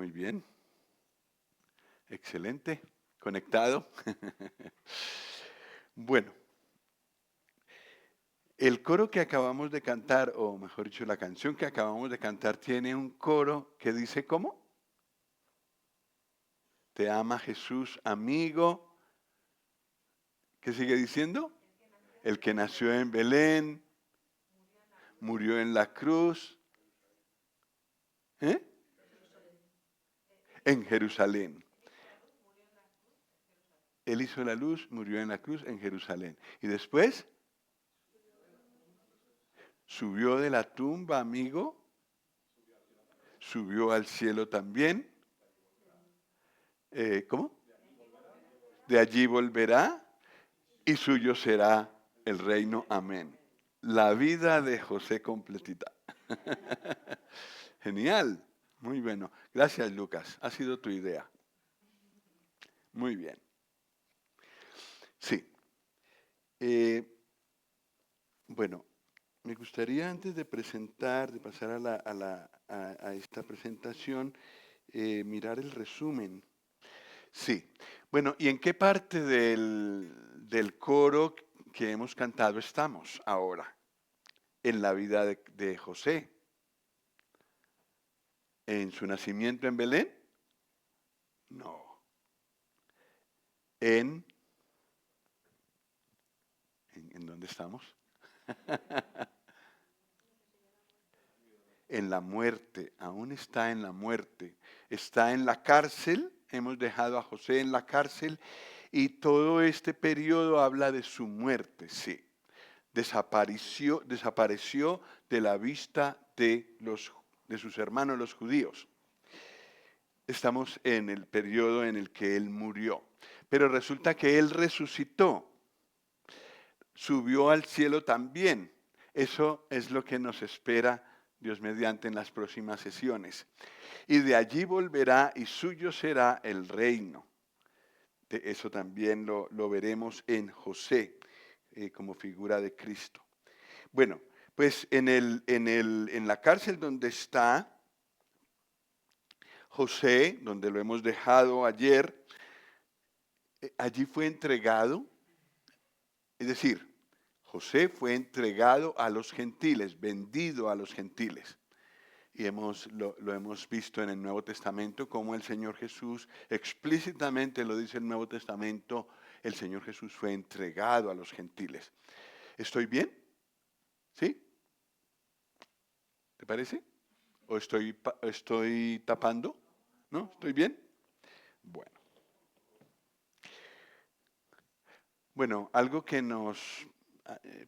Muy bien, excelente, conectado. Bueno, el coro que acabamos de cantar, o mejor dicho, la canción que acabamos de cantar tiene un coro que dice ¿cómo? Te ama Jesús, amigo. ¿Qué sigue diciendo? El que nació en Belén, murió en la cruz, ¿eh? En Jerusalén. Él hizo la luz, murió en la cruz en Jerusalén. Y después subió de la tumba, amigo, subió al cielo también. ¿Cómo? De allí volverá y suyo será el reino. Amén. La vida de José completita. Genial. Muy bueno. Gracias, Lucas. Ha sido tu idea. Muy bien. Sí. Eh, bueno, me gustaría antes de presentar, de pasar a esta presentación, mirar el resumen. Sí. Bueno, ¿y en qué parte del coro que hemos cantado estamos ahora? En la vida de José. ¿En su nacimiento en Belén? No. ¿En dónde estamos? En la muerte, aún está en la muerte. Está en la cárcel, hemos dejado a José en la cárcel y todo este periodo habla de su muerte, sí. Desapareció de la vista de sus hermanos los judíos. Estamos en el periodo en el que él murió. Pero resulta que él resucitó, subió al cielo también. Eso es lo que nos espera Dios mediante en las próximas sesiones. Y de allí volverá y suyo será el reino. De eso también lo veremos en José como figura de Cristo. Bueno, pues en la cárcel donde está José, donde lo hemos dejado ayer, allí fue entregado, es decir, José fue entregado a los gentiles, vendido a los gentiles. Y lo hemos visto en el Nuevo Testamento, como el Señor Jesús, explícitamente lo dice el Nuevo Testamento, el Señor Jesús fue entregado a los gentiles. ¿Estoy bien? ¿Sí? ¿Te parece? ¿O estoy tapando? ¿No? ¿Estoy bien? Bueno. Bueno, algo que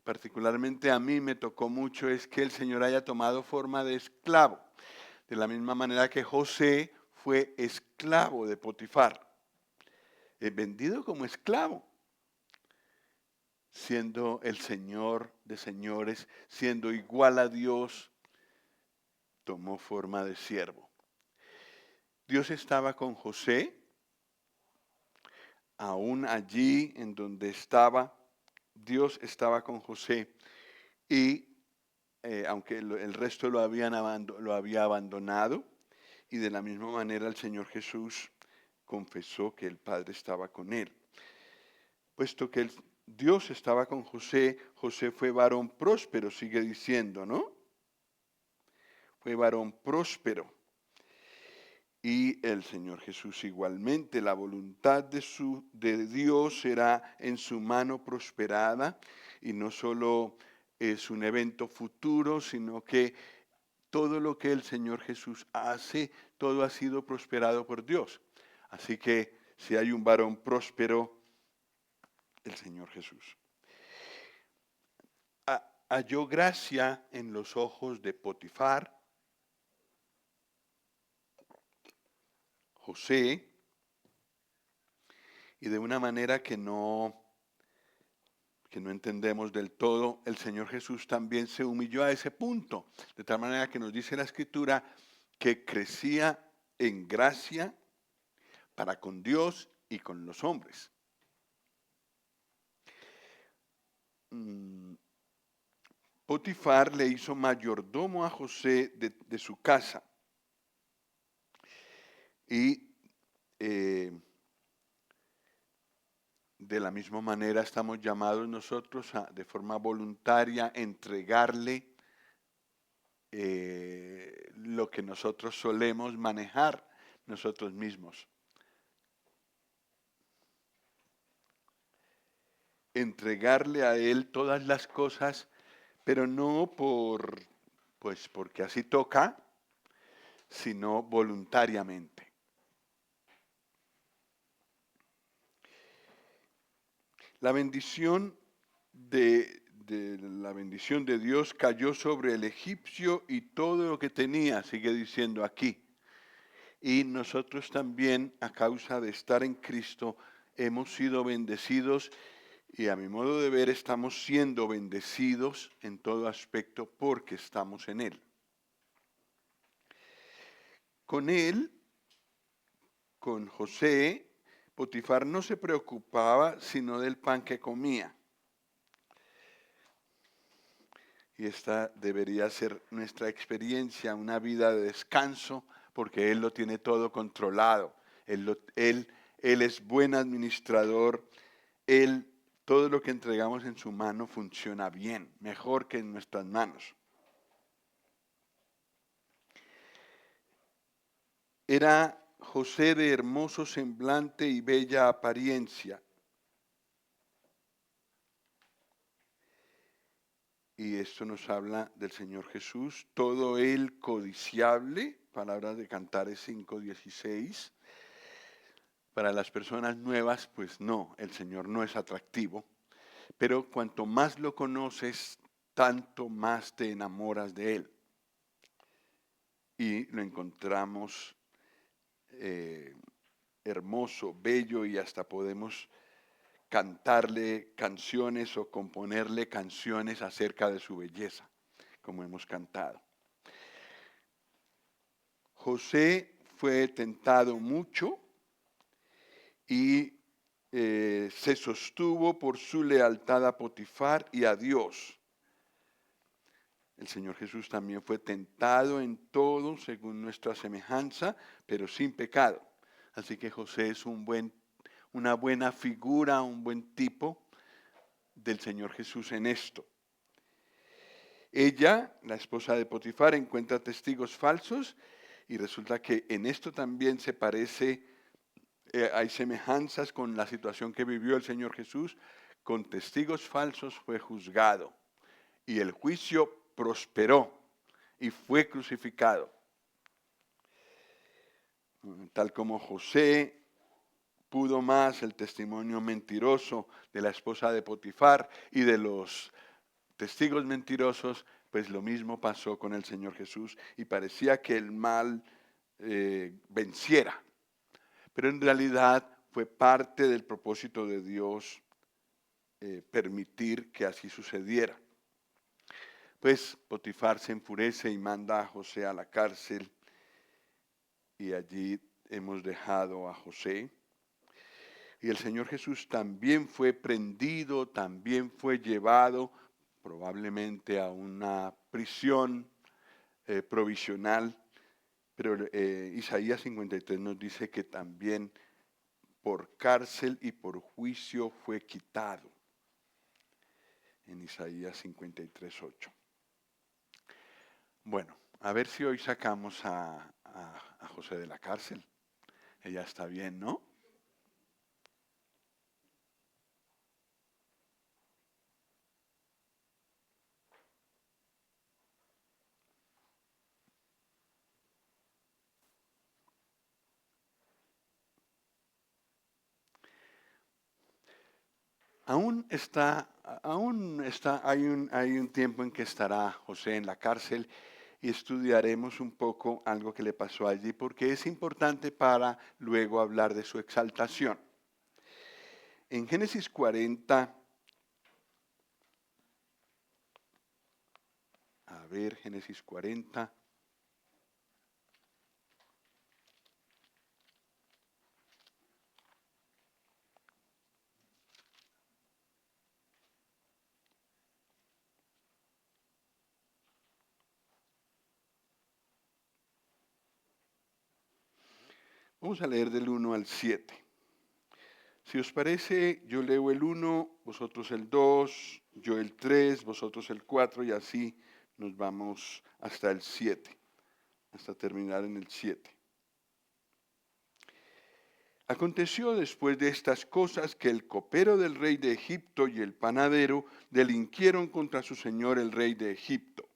particularmente a mí me tocó mucho es que el Señor haya tomado forma de esclavo, de la misma manera que José fue esclavo de Potifar, vendido como esclavo, siendo el Señor de señores, siendo igual a Dios, tomó forma de siervo. Dios estaba con José, aún allí en donde estaba, Dios estaba con José y aunque el resto lo había abandonado, y de la misma manera el Señor Jesús confesó que el Padre estaba con él. Puesto que Dios estaba con José, José fue varón próspero, sigue diciendo, ¿no? Fue varón próspero. Y el Señor Jesús igualmente, la voluntad de Dios será en su mano prosperada, y no solo es un evento futuro, sino que todo lo que el Señor Jesús hace, todo ha sido prosperado por Dios. Así que si hay un varón próspero, el Señor Jesús. Halló gracia en los ojos de Potifar, José, y de una manera que no entendemos del todo, el Señor Jesús también se humilló a ese punto, de tal manera que nos dice la Escritura que crecía en gracia para con Dios y con los hombres. Potifar le hizo mayordomo a José de su casa. Y de la misma manera estamos llamados nosotros a, de forma voluntaria, entregarle lo que nosotros solemos manejar nosotros mismos. Entregarle a Él todas las cosas, pero no pues porque así toca, sino voluntariamente. La bendición la bendición de Dios cayó sobre el egipcio y todo lo que tenía, sigue diciendo aquí. Y nosotros también, a causa de estar en Cristo, hemos sido bendecidos y a mi modo de ver estamos siendo bendecidos en todo aspecto porque estamos en Él. Con Él, con José, Potifar no se preocupaba sino del pan que comía. Y esta debería ser nuestra experiencia, una vida de descanso, porque Él lo tiene todo controlado. Él es buen administrador. Todo lo que entregamos en su mano funciona bien, mejor que en nuestras manos. Era José de hermoso semblante y bella apariencia. Y esto nos habla del Señor Jesús, todo él codiciable, palabras de Cantares 5:16. Para las personas nuevas, pues no, el Señor no es atractivo, pero cuanto más lo conoces, tanto más te enamoras de Él. Y lo encontramos hermoso, bello, y hasta podemos cantarle canciones o componerle canciones acerca de su belleza, como hemos cantado. José fue tentado mucho y se sostuvo por su lealtad a Potifar y a Dios. El Señor Jesús también fue tentado en todo según nuestra semejanza, pero sin pecado. Así que José es una buena figura, un buen tipo del Señor Jesús en esto. Ella, la esposa de Potifar, encuentra testigos falsos y resulta que en esto también se parece, hay semejanzas con la situación que vivió el Señor Jesús. Con testigos falsos fue juzgado y el juicio prosperó y fue crucificado. Tal como José pudo más el testimonio mentiroso de la esposa de Potifar y de los testigos mentirosos, pues lo mismo pasó con el Señor Jesús y parecía que el mal venciera. Pero en realidad fue parte del propósito de Dios permitir que así sucediera. Pues Potifar se enfurece y manda a José a la cárcel y allí hemos dejado a José. Y el Señor Jesús también fue prendido, también fue llevado probablemente a una prisión provisional, pero Isaías 53 nos dice que también por cárcel y por juicio fue quitado. En Isaías 53:8. Bueno, a ver si hoy sacamos a José de la cárcel. Ella está bien, ¿no? Hay un tiempo en que estará José en la cárcel y estudiaremos un poco algo que le pasó allí porque es importante para luego hablar de su exaltación. En Génesis 40, Génesis 40. Vamos a leer del 1 al 7. Si os parece, yo leo el 1, vosotros el 2, yo el 3, vosotros el 4 y así nos vamos hasta el 7, hasta terminar en el 7. Aconteció después de estas cosas que el copero del rey de Egipto y el panadero delinquieron contra su señor el rey de Egipto.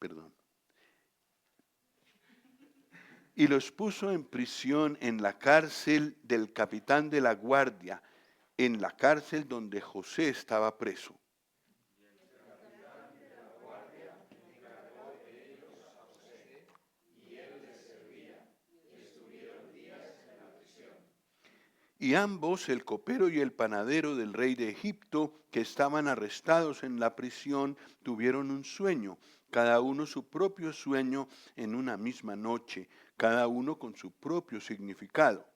Perdón. Y los puso en prisión en la cárcel del capitán de la guardia, en la cárcel donde José estaba preso. Y ambos, el copero y el panadero del rey de Egipto, que estaban arrestados en la prisión, tuvieron un sueño, cada uno su propio sueño en una misma noche, cada uno con su propio significado.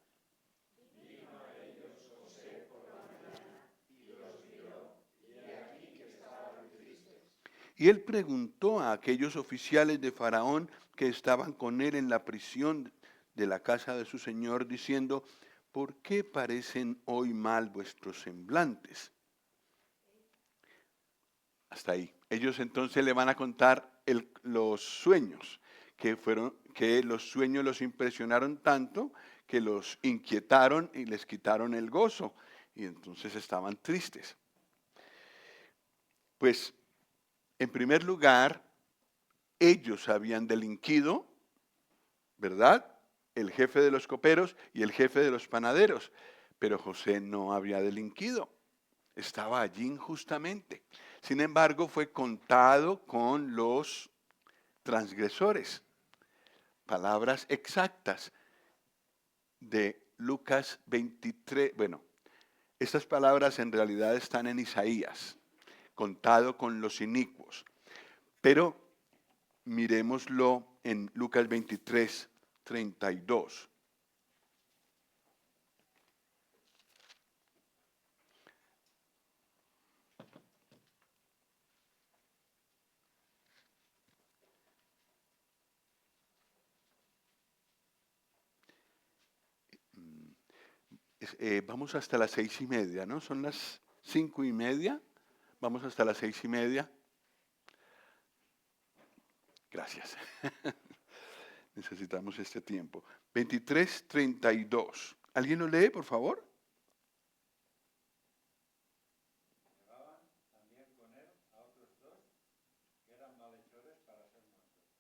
Y él preguntó a aquellos oficiales de Faraón que estaban con él en la prisión de la casa de su señor, diciendo, ¿por qué parecen hoy mal vuestros semblantes? Hasta ahí. Ellos entonces le van a contar los sueños, que los sueños los impresionaron tanto que los inquietaron y les quitaron el gozo. Y entonces estaban tristes. Pues, en primer lugar, ellos habían delinquido, ¿verdad? El jefe de los coperos y el jefe de los panaderos. Pero José no había delinquido. Estaba allí injustamente. Sin embargo, fue contado con los transgresores. Palabras exactas de Lucas 23. Bueno, estas palabras en realidad están en Isaías, contado con los inicuos. Pero miremoslo en Lucas 23, 32. Vamos hasta las 6:30, ¿no? Son las 5:30. Vamos hasta las 6:30. Gracias. Necesitamos este tiempo. 23:32. ¿Alguien lo lee, por favor?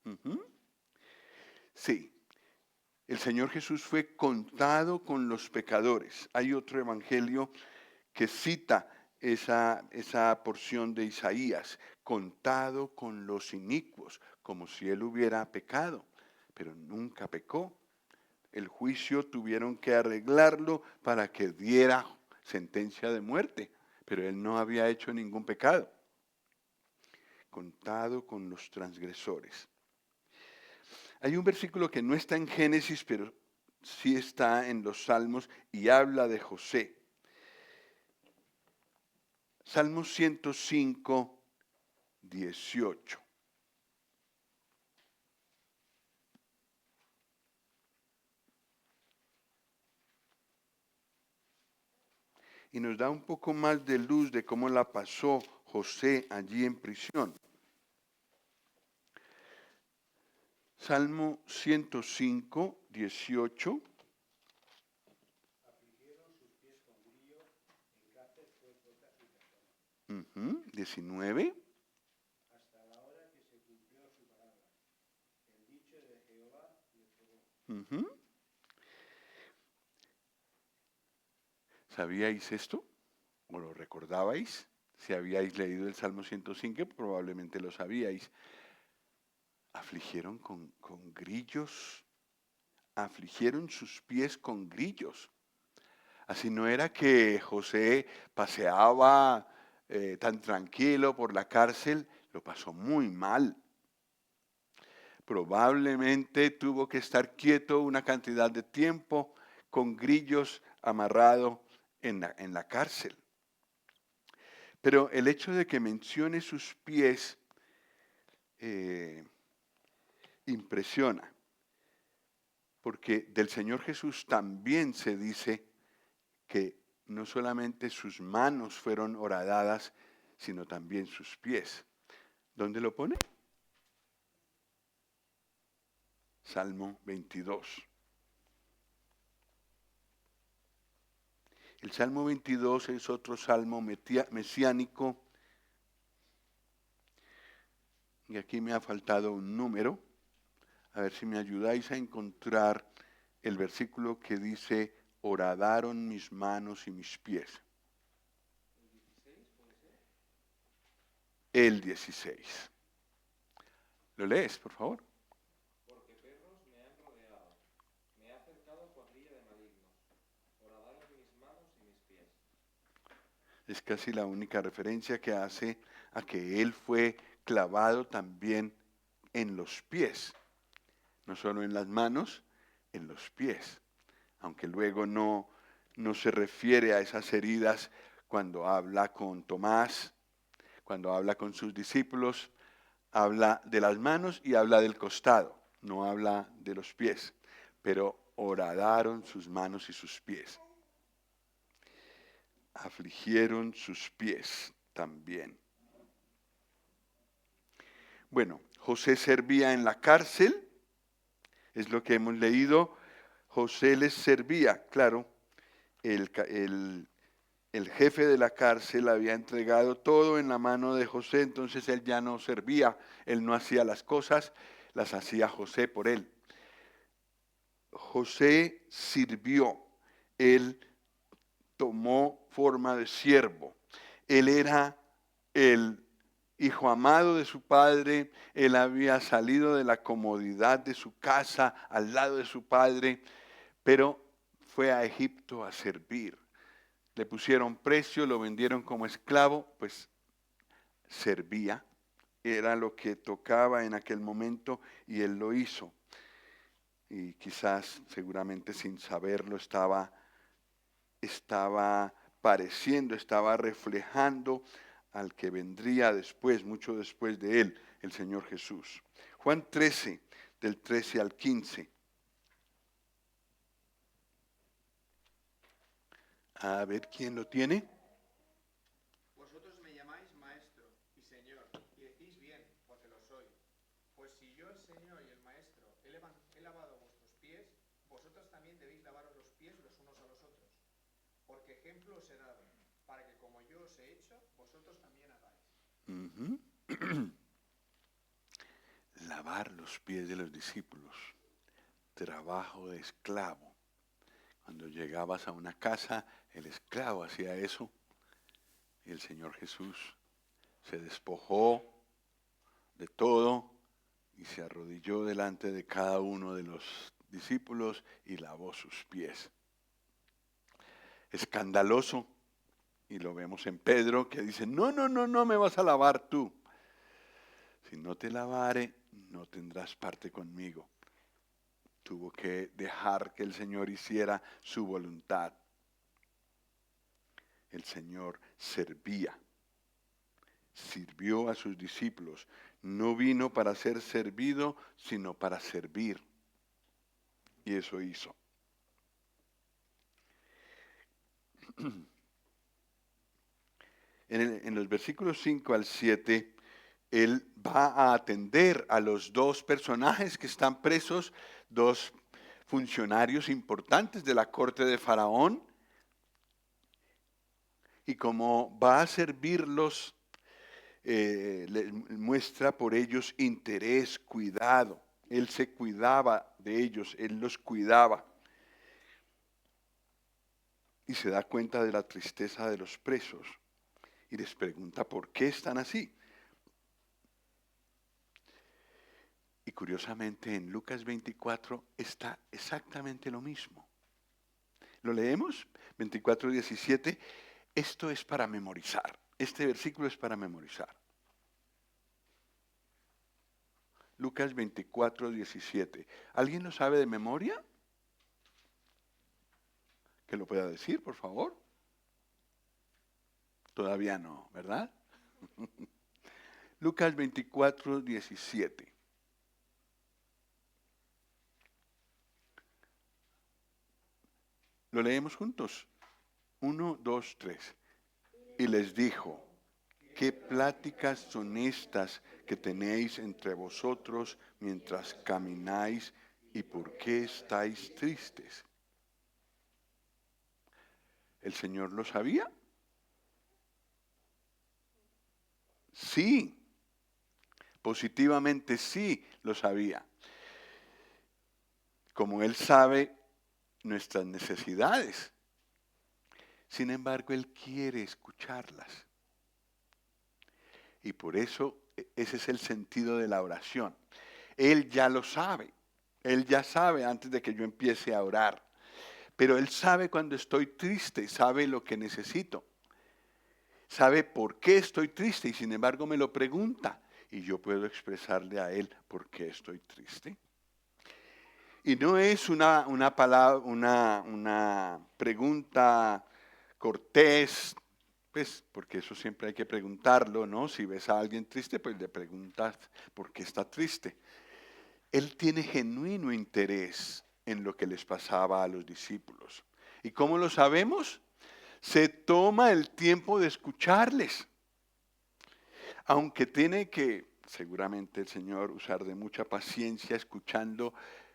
Ujú. Sí. El Señor Jesús fue contado con los pecadores. Hay otro evangelio que cita esa porción de Isaías, contado con los inicuos, como si él hubiera pecado, pero nunca pecó. El juicio tuvieron que arreglarlo para que diera sentencia de muerte, pero él no había hecho ningún pecado. Contado con los transgresores. Hay un versículo que no está en Génesis, pero sí está en los Salmos y habla de José. Salmo 105, 18. Y nos da un poco más de luz de cómo la pasó José allí en prisión. Salmo 105, 18. 19. ¿Sabíais esto? ¿O lo recordabais? Si habíais leído el Salmo 105, probablemente lo sabíais. Afligieron con grillos, afligieron sus pies con grillos. Así no era que José paseaba tan tranquilo por la cárcel, lo pasó muy mal. Probablemente tuvo que estar quieto una cantidad de tiempo con grillos amarrado en la cárcel. Pero el hecho de que mencione sus pies impresiona, porque del Señor Jesús también se dice que no solamente sus manos fueron horadadas, sino también sus pies. ¿Dónde lo pone? Salmo 22. El Salmo 22 es otro salmo mesiánico. Y aquí me ha faltado un número. A ver si me ayudáis a encontrar el versículo que dice, horadaron mis manos y mis pies. El 16. ¿Lo lees, por favor? Porque perros me han rodeado, me ha cercado cuadrilla de malignos, horadaron mis manos y mis pies. Es casi la única referencia que hace a que él fue clavado también en los pies. No solo en las manos, en los pies. Aunque luego no se refiere a esas heridas cuando habla con Tomás, cuando habla con sus discípulos, habla de las manos y habla del costado, no habla de los pies, pero horadaron sus manos y sus pies. Afligieron sus pies también. Bueno, José servía en la cárcel, es lo que hemos leído. José les servía, claro, el jefe de la cárcel había entregado todo en la mano de José, entonces él ya no servía, él no hacía las cosas, las hacía José por él. José sirvió, él tomó forma de siervo, él era el hijo amado de su padre, él había salido de la comodidad de su casa al lado de su padre, pero fue a Egipto a servir. Le pusieron precio, lo vendieron como esclavo, pues servía, era lo que tocaba en aquel momento y él lo hizo. Y quizás, seguramente sin saberlo, estaba pareciendo, estaba reflejando al que vendría después, mucho después de él, el Señor Jesús. Juan 13, del 13 al 15. A ver, ¿quién lo tiene? Vosotros me llamáis maestro y señor, y decís bien, porque lo soy. Pues si yo, el Señor y el maestro, he lavado vuestros pies, vosotros también debéis lavaros los pies los unos a los otros. Porque ejemplo os he dado, para que como yo os he hecho, vosotros también hagáis. Lavar los pies de los discípulos, trabajo de esclavo. Cuando llegabas a una casa, el esclavo hacía eso. Y el Señor Jesús se despojó de todo y se arrodilló delante de cada uno de los discípulos y lavó sus pies. Escandaloso, y lo vemos en Pedro, que dice, no me vas a lavar tú. Si no te lavare, no tendrás parte conmigo. Tuvo que dejar que el Señor hiciera su voluntad. El Señor servía, sirvió a sus discípulos. No vino para ser servido, sino para servir. Y eso hizo. En los versículos 5 al 7, él va a atender a los dos personajes que están presos, dos funcionarios importantes de la corte de Faraón. Y como va a servirlos, le muestra por ellos interés, cuidado. Él se cuidaba de ellos, él los cuidaba. Y se da cuenta de la tristeza de los presos. Y les pregunta por qué están así. Y curiosamente en Lucas 24 está exactamente lo mismo. ¿Lo leemos? 24:17. Esto es para memorizar. Este versículo es para memorizar. Lucas 24:17. ¿Alguien lo sabe de memoria? Que lo pueda decir, por favor. Todavía no, ¿verdad? Lucas 24, 17. Lo leemos juntos. 1, 2, 3. Y les dijo, ¿qué pláticas son estas que tenéis entre vosotros mientras camináis y por qué estáis tristes? ¿El Señor lo sabía? Sí, positivamente sí lo sabía. Como Él sabe nuestras necesidades. Sin embargo, Él quiere escucharlas. Y por eso ese es el sentido de la oración. Él ya lo sabe. Él ya sabe antes de que yo empiece a orar. Pero Él sabe cuando estoy triste, sabe lo que necesito. Sabe por qué estoy triste y sin embargo me lo pregunta. Y yo puedo expresarle a Él por qué estoy triste. Y no es una palabra, una pregunta cortés, pues, porque eso siempre hay que preguntarlo, ¿no? Si ves a alguien triste, pues le preguntas por qué está triste. Él tiene genuino interés en lo que les pasaba a los discípulos. ¿Y cómo lo sabemos? Se toma el tiempo de escucharles. Aunque tiene que, seguramente el Señor, usar de mucha paciencia escuchando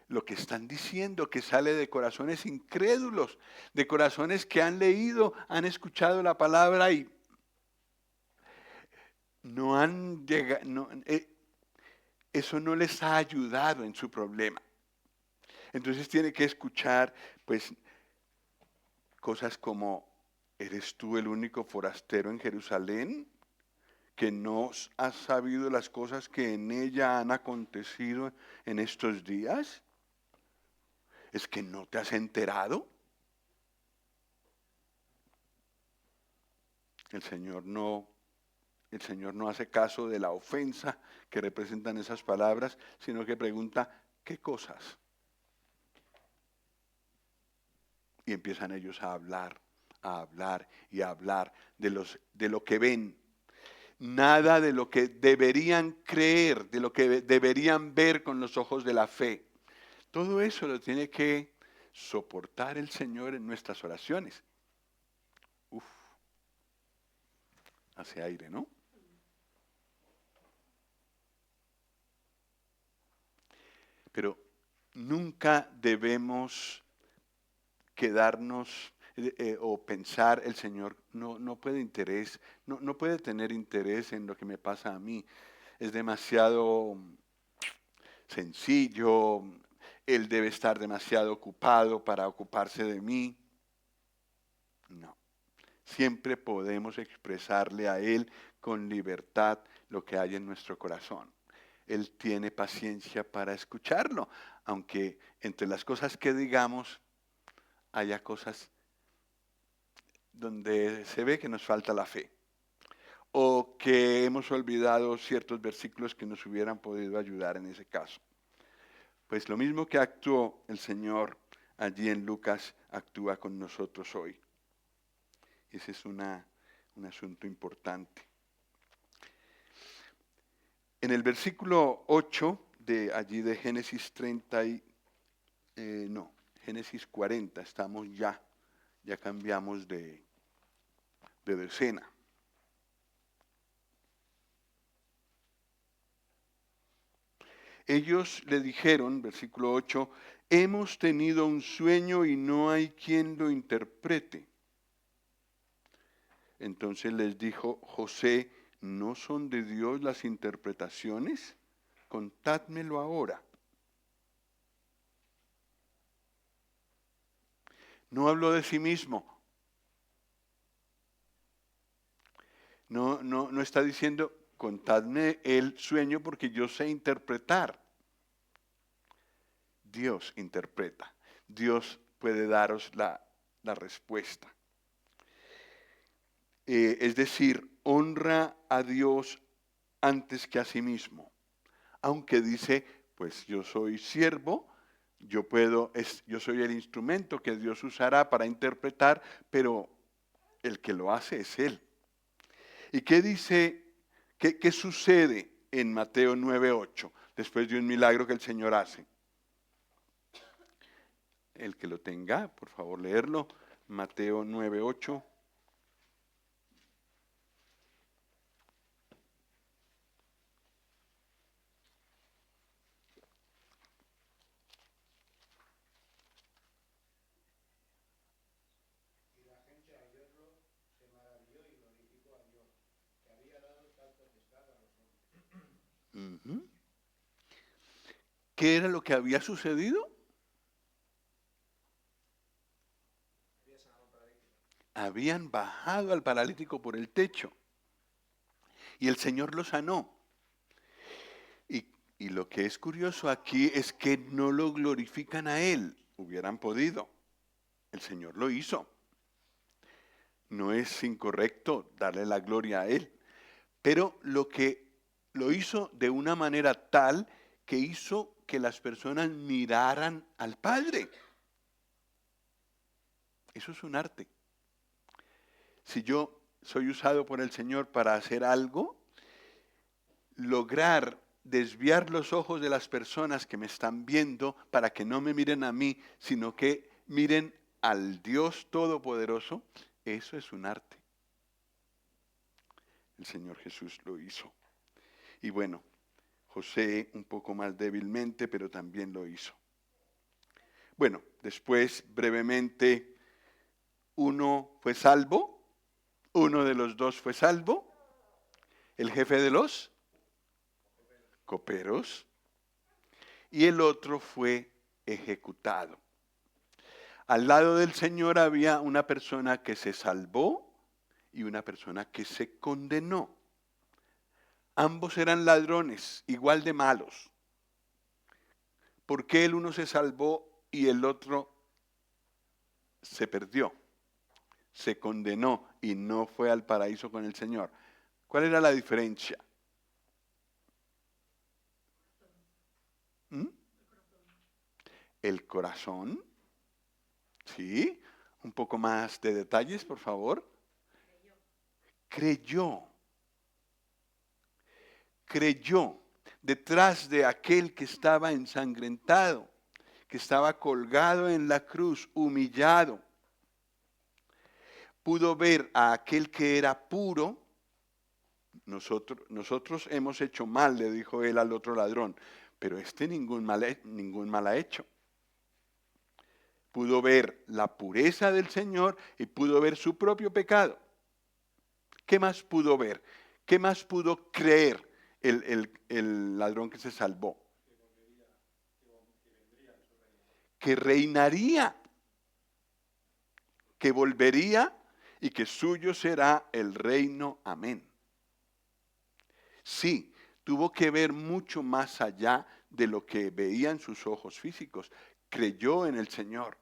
lo que están diciendo, que sale de corazones incrédulos, de corazones que han leído, han escuchado la palabra y no han llegado, eso no les ha ayudado en su problema. Entonces tiene que escuchar, pues, cosas como, ¿eres tú el único forastero en Jerusalén que no has sabido las cosas que en ella han acontecido en estos días? ¿Es que no te has enterado? El Señor no hace caso de la ofensa que representan esas palabras, sino que pregunta, ¿qué cosas? Y empiezan ellos a hablar y a hablar de lo que ven. Nada de lo que deberían creer, de lo que deberían ver con los ojos de la fe. Todo eso lo tiene que soportar el Señor en nuestras oraciones. Uf, hace aire, ¿no? Pero nunca debemos quedarnos o pensar el Señor no puede tener interés en lo que me pasa a mí. Es demasiado sencillo, Él debe estar demasiado ocupado para ocuparse de mí. No, siempre podemos expresarle a Él con libertad lo que hay en nuestro corazón. Él tiene paciencia para escucharlo, aunque entre las cosas que digamos haya cosas donde se ve que nos falta la fe o que hemos olvidado ciertos versículos que nos hubieran podido ayudar en ese caso. Pues lo mismo que actuó el Señor allí en Lucas, actúa con nosotros hoy. Ese es un asunto importante. En el versículo 8 de allí de Génesis Génesis 40, estamos ya cambiamos de decena. Ellos le dijeron, versículo 8, hemos tenido un sueño y no hay quien lo interprete. Entonces les dijo José, ¿no son de Dios las interpretaciones? Contádmelo ahora. No habló de sí mismo. No está diciendo, contadme el sueño porque yo sé interpretar. Dios interpreta. Dios puede daros la respuesta. Es decir, honra a Dios antes que a sí mismo. Aunque dice, pues yo soy siervo, yo soy el instrumento que Dios usará para interpretar, pero el que lo hace es Él. ¿Y qué dice, qué sucede en Mateo 9:8, después de un milagro que el Señor hace? El que lo tenga, por favor, leerlo. Mateo 9:8. Y la gente al verlo se maravilló y glorificó a Dios, que había dado tal potestad a los hombres. Ujú. ¿Qué era lo que había sucedido? Había sanado a un paralítico. Habían bajado al paralítico por el techo y el Señor lo sanó. Y, y lo que es curioso aquí es que no lo glorifican a Él. Hubieran podido. El Señor lo hizo. No es incorrecto darle la gloria a Él. Pero lo hizo de una manera tal que hizo que las personas miraran al Padre. Eso es un arte. Si yo soy usado por el Señor para hacer algo, lograr desviar los ojos de las personas que me están viendo para que no me miren a mí, sino que miren al Dios Todopoderoso, eso es un arte. El Señor Jesús lo hizo. Y bueno, José un poco más débilmente, pero también lo hizo. Bueno, después brevemente, uno fue salvo, uno de los dos fue salvo, el jefe de los coperos, y el otro fue ejecutado. Al lado del Señor había una persona que se salvó y una persona que se condenó. Ambos eran ladrones, igual de malos. ¿Por qué el uno se salvó y el otro se perdió? Se condenó y no fue al paraíso con el Señor. ¿Cuál era la diferencia? ¿Mm? El corazón. ¿Sí? Un poco más de detalles, por favor. Creyó. Creyó detrás de aquel que estaba ensangrentado, que estaba colgado en la cruz, humillado. Pudo ver a aquel que era puro. Nosotros hemos hecho mal, le dijo él al otro ladrón, pero ningún mal ha hecho. Pudo ver la pureza del Señor y pudo ver su propio pecado. ¿Qué más pudo ver? ¿Qué más pudo creer el ladrón que se salvó? Que reinaría, que volvería y que suyo será el reino. Amén. Sí, tuvo que ver mucho más allá de lo que veían sus ojos físicos. Creyó en el Señor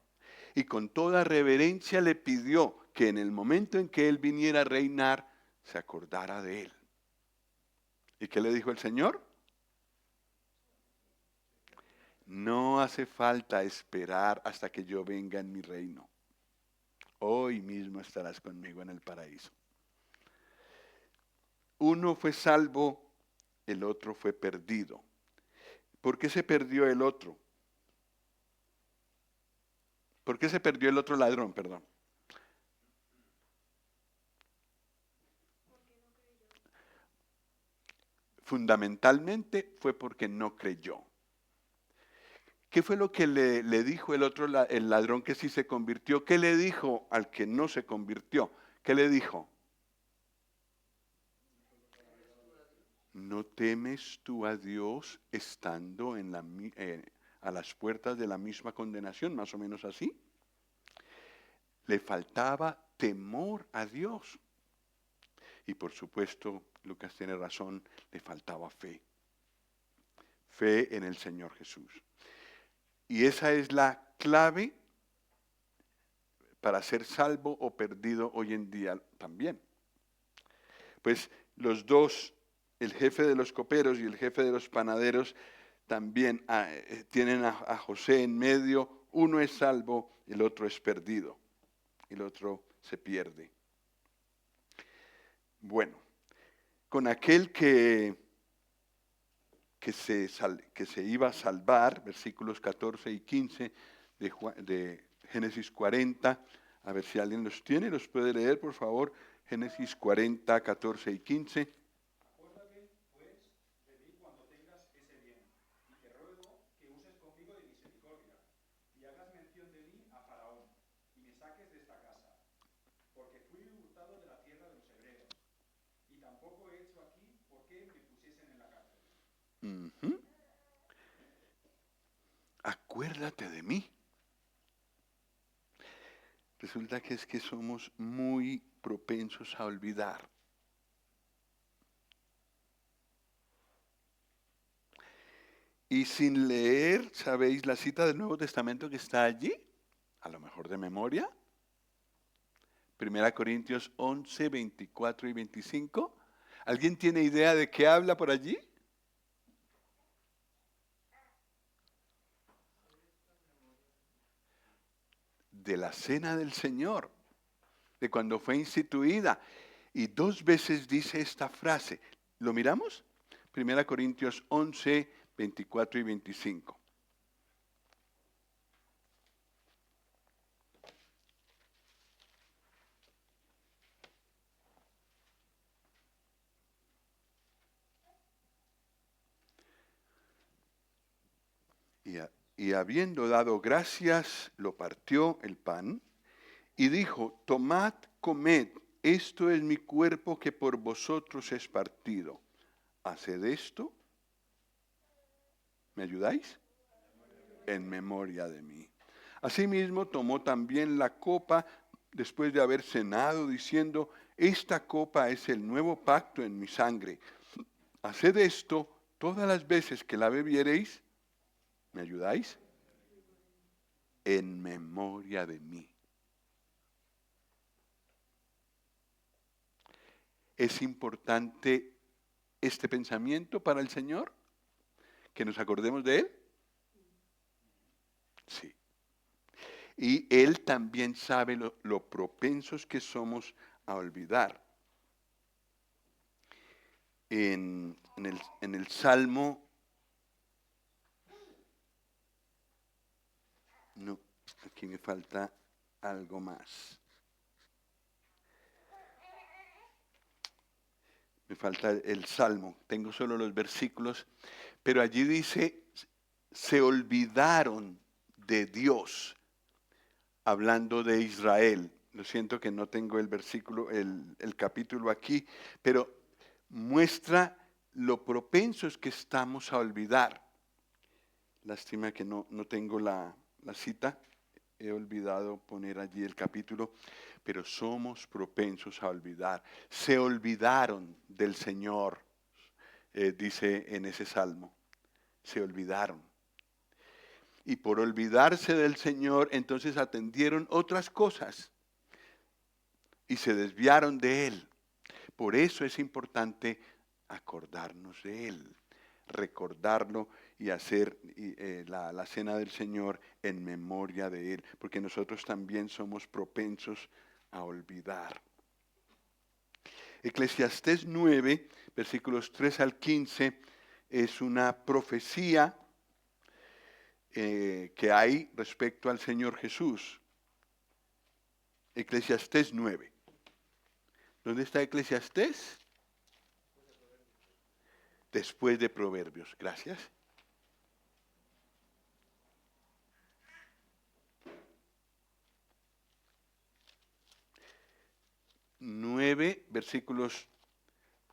y con toda reverencia le pidió que en el momento en que Él viniera a reinar, se acordara de Él. ¿Y qué le dijo el Señor? No hace falta esperar hasta que yo venga en mi reino. Hoy mismo estarás conmigo en el paraíso. Uno fue salvo, el otro fue perdido. ¿Por qué se perdió el otro? ¿Por qué se perdió el otro ladrón? Perdón. Fundamentalmente fue porque no creyó. ¿Qué fue lo que le dijo el ladrón que sí se convirtió? ¿Qué le dijo al que no se convirtió? ¿Qué le dijo? ¿No temes tú a Dios estando a las puertas de la misma condenación? Más o menos así. Le faltaba temor a Dios. Y por supuesto, Lucas tiene razón, le faltaba fe. Fe en el Señor Jesús. Y esa es la clave para ser salvo o perdido hoy en día también. Pues los dos, el jefe de los coperos y el jefe de los panaderos, también tienen a José en medio. Uno es salvo, el otro es perdido. El otro se pierde. Bueno, con aquel que se iba a salvar, versículos 14 y 15 de Génesis 40. A ver si alguien los tiene, los puede leer, por favor. Génesis 40, 14 y 15. Acuérdate, pues, de mí cuando tengas ese bien, y te ruego que uses conmigo de misericordia, y hagas mención de mí a Faraón, y me saques de esta casa, porque fui hurtado de la tierra de los hebreos, y tampoco he hecho aquí por qué me pusiesen en la cárcel. Ujú. Acuérdate de mí. Resulta que es que somos muy propensos a olvidar. Y sin leer, ¿sabéis la cita del Nuevo Testamento que está allí? A lo mejor de memoria. 1 Corintios 11, 24 y 25. ¿Alguien tiene idea de qué habla por allí? De la cena del Señor, de cuando fue instituida. Y 2 veces dice esta frase. ¿Lo miramos? 1 Corintios 11, 24 y 25. Y habiendo dado gracias, lo partió el pan y dijo, tomad, comed, esto es mi cuerpo que por vosotros es partido. Haced esto. ¿Me ayudáis? En memoria de mí. Asimismo tomó también la copa después de haber cenado, diciendo, esta copa es el nuevo pacto en mi sangre. Haced esto todas las veces que la bebiereis. ¿Me ayudáis? En memoria de mí. ¿Es importante este pensamiento para el Señor? ¿Que nos acordemos de Él? Sí. Y Él también sabe lo propensos que somos a olvidar. En el Salmo, no, aquí me falta algo más. Me falta el Salmo, tengo solo los versículos, pero allí dice, se olvidaron de Dios, hablando de Israel. Lo siento que no tengo el versículo, el capítulo aquí, pero muestra lo propensos que estamos a olvidar. Lástima que no tengo la cita, he olvidado poner allí el capítulo, pero somos propensos a olvidar. Se olvidaron del Señor, dice en ese salmo, se olvidaron. Y por olvidarse del Señor, entonces atendieron otras cosas y se desviaron de Él. Por eso es importante acordarnos de Él, recordarlo y hacer la cena del Señor en memoria de Él, porque nosotros también somos propensos a olvidar. Eclesiastés 9, versículos 3 al 15, es una profecía que hay respecto al Señor Jesús. Eclesiastés 9. ¿Dónde está Eclesiastés? Después de Proverbios. Gracias. Nueve, versículos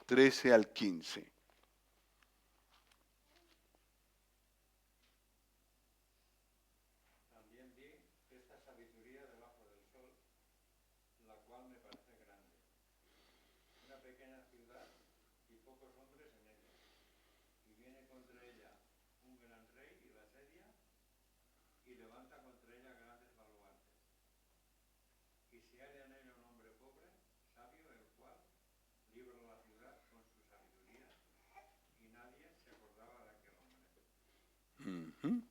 13 al 15. También vi esta sabiduría debajo del sol, la cual me parece grande. Una pequeña ciudad y pocos hombres en ella. Y viene contra ella un gran rey y la asedia, y levanta contra ella grandes baluartes. Y se halla en ella un hombre pobre, sabio, el cual libra la ciudad con su sabiduría, y nadie se acordaba de aquel hombre. Uh-huh.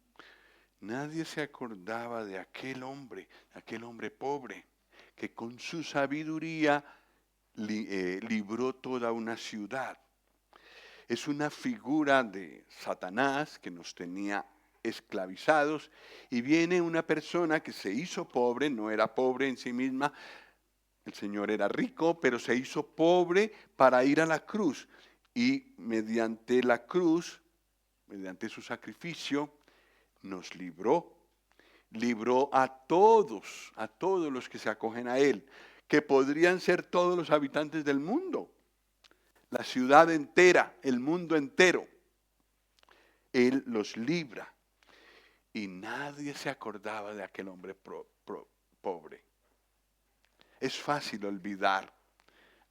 Nadie se acordaba de aquel hombre pobre, que con su sabiduría libró toda una ciudad. Es una figura de Satanás que nos tenía esclavizados, y viene una persona que se hizo pobre, no era pobre en sí misma, el Señor era rico, pero se hizo pobre para ir a la cruz, y mediante la cruz, mediante su sacrificio, nos libró a todos los que se acogen a Él, que podrían ser todos los habitantes del mundo, la ciudad entera, el mundo entero. Él los libra. Y nadie se acordaba de aquel hombre pobre. Es fácil olvidar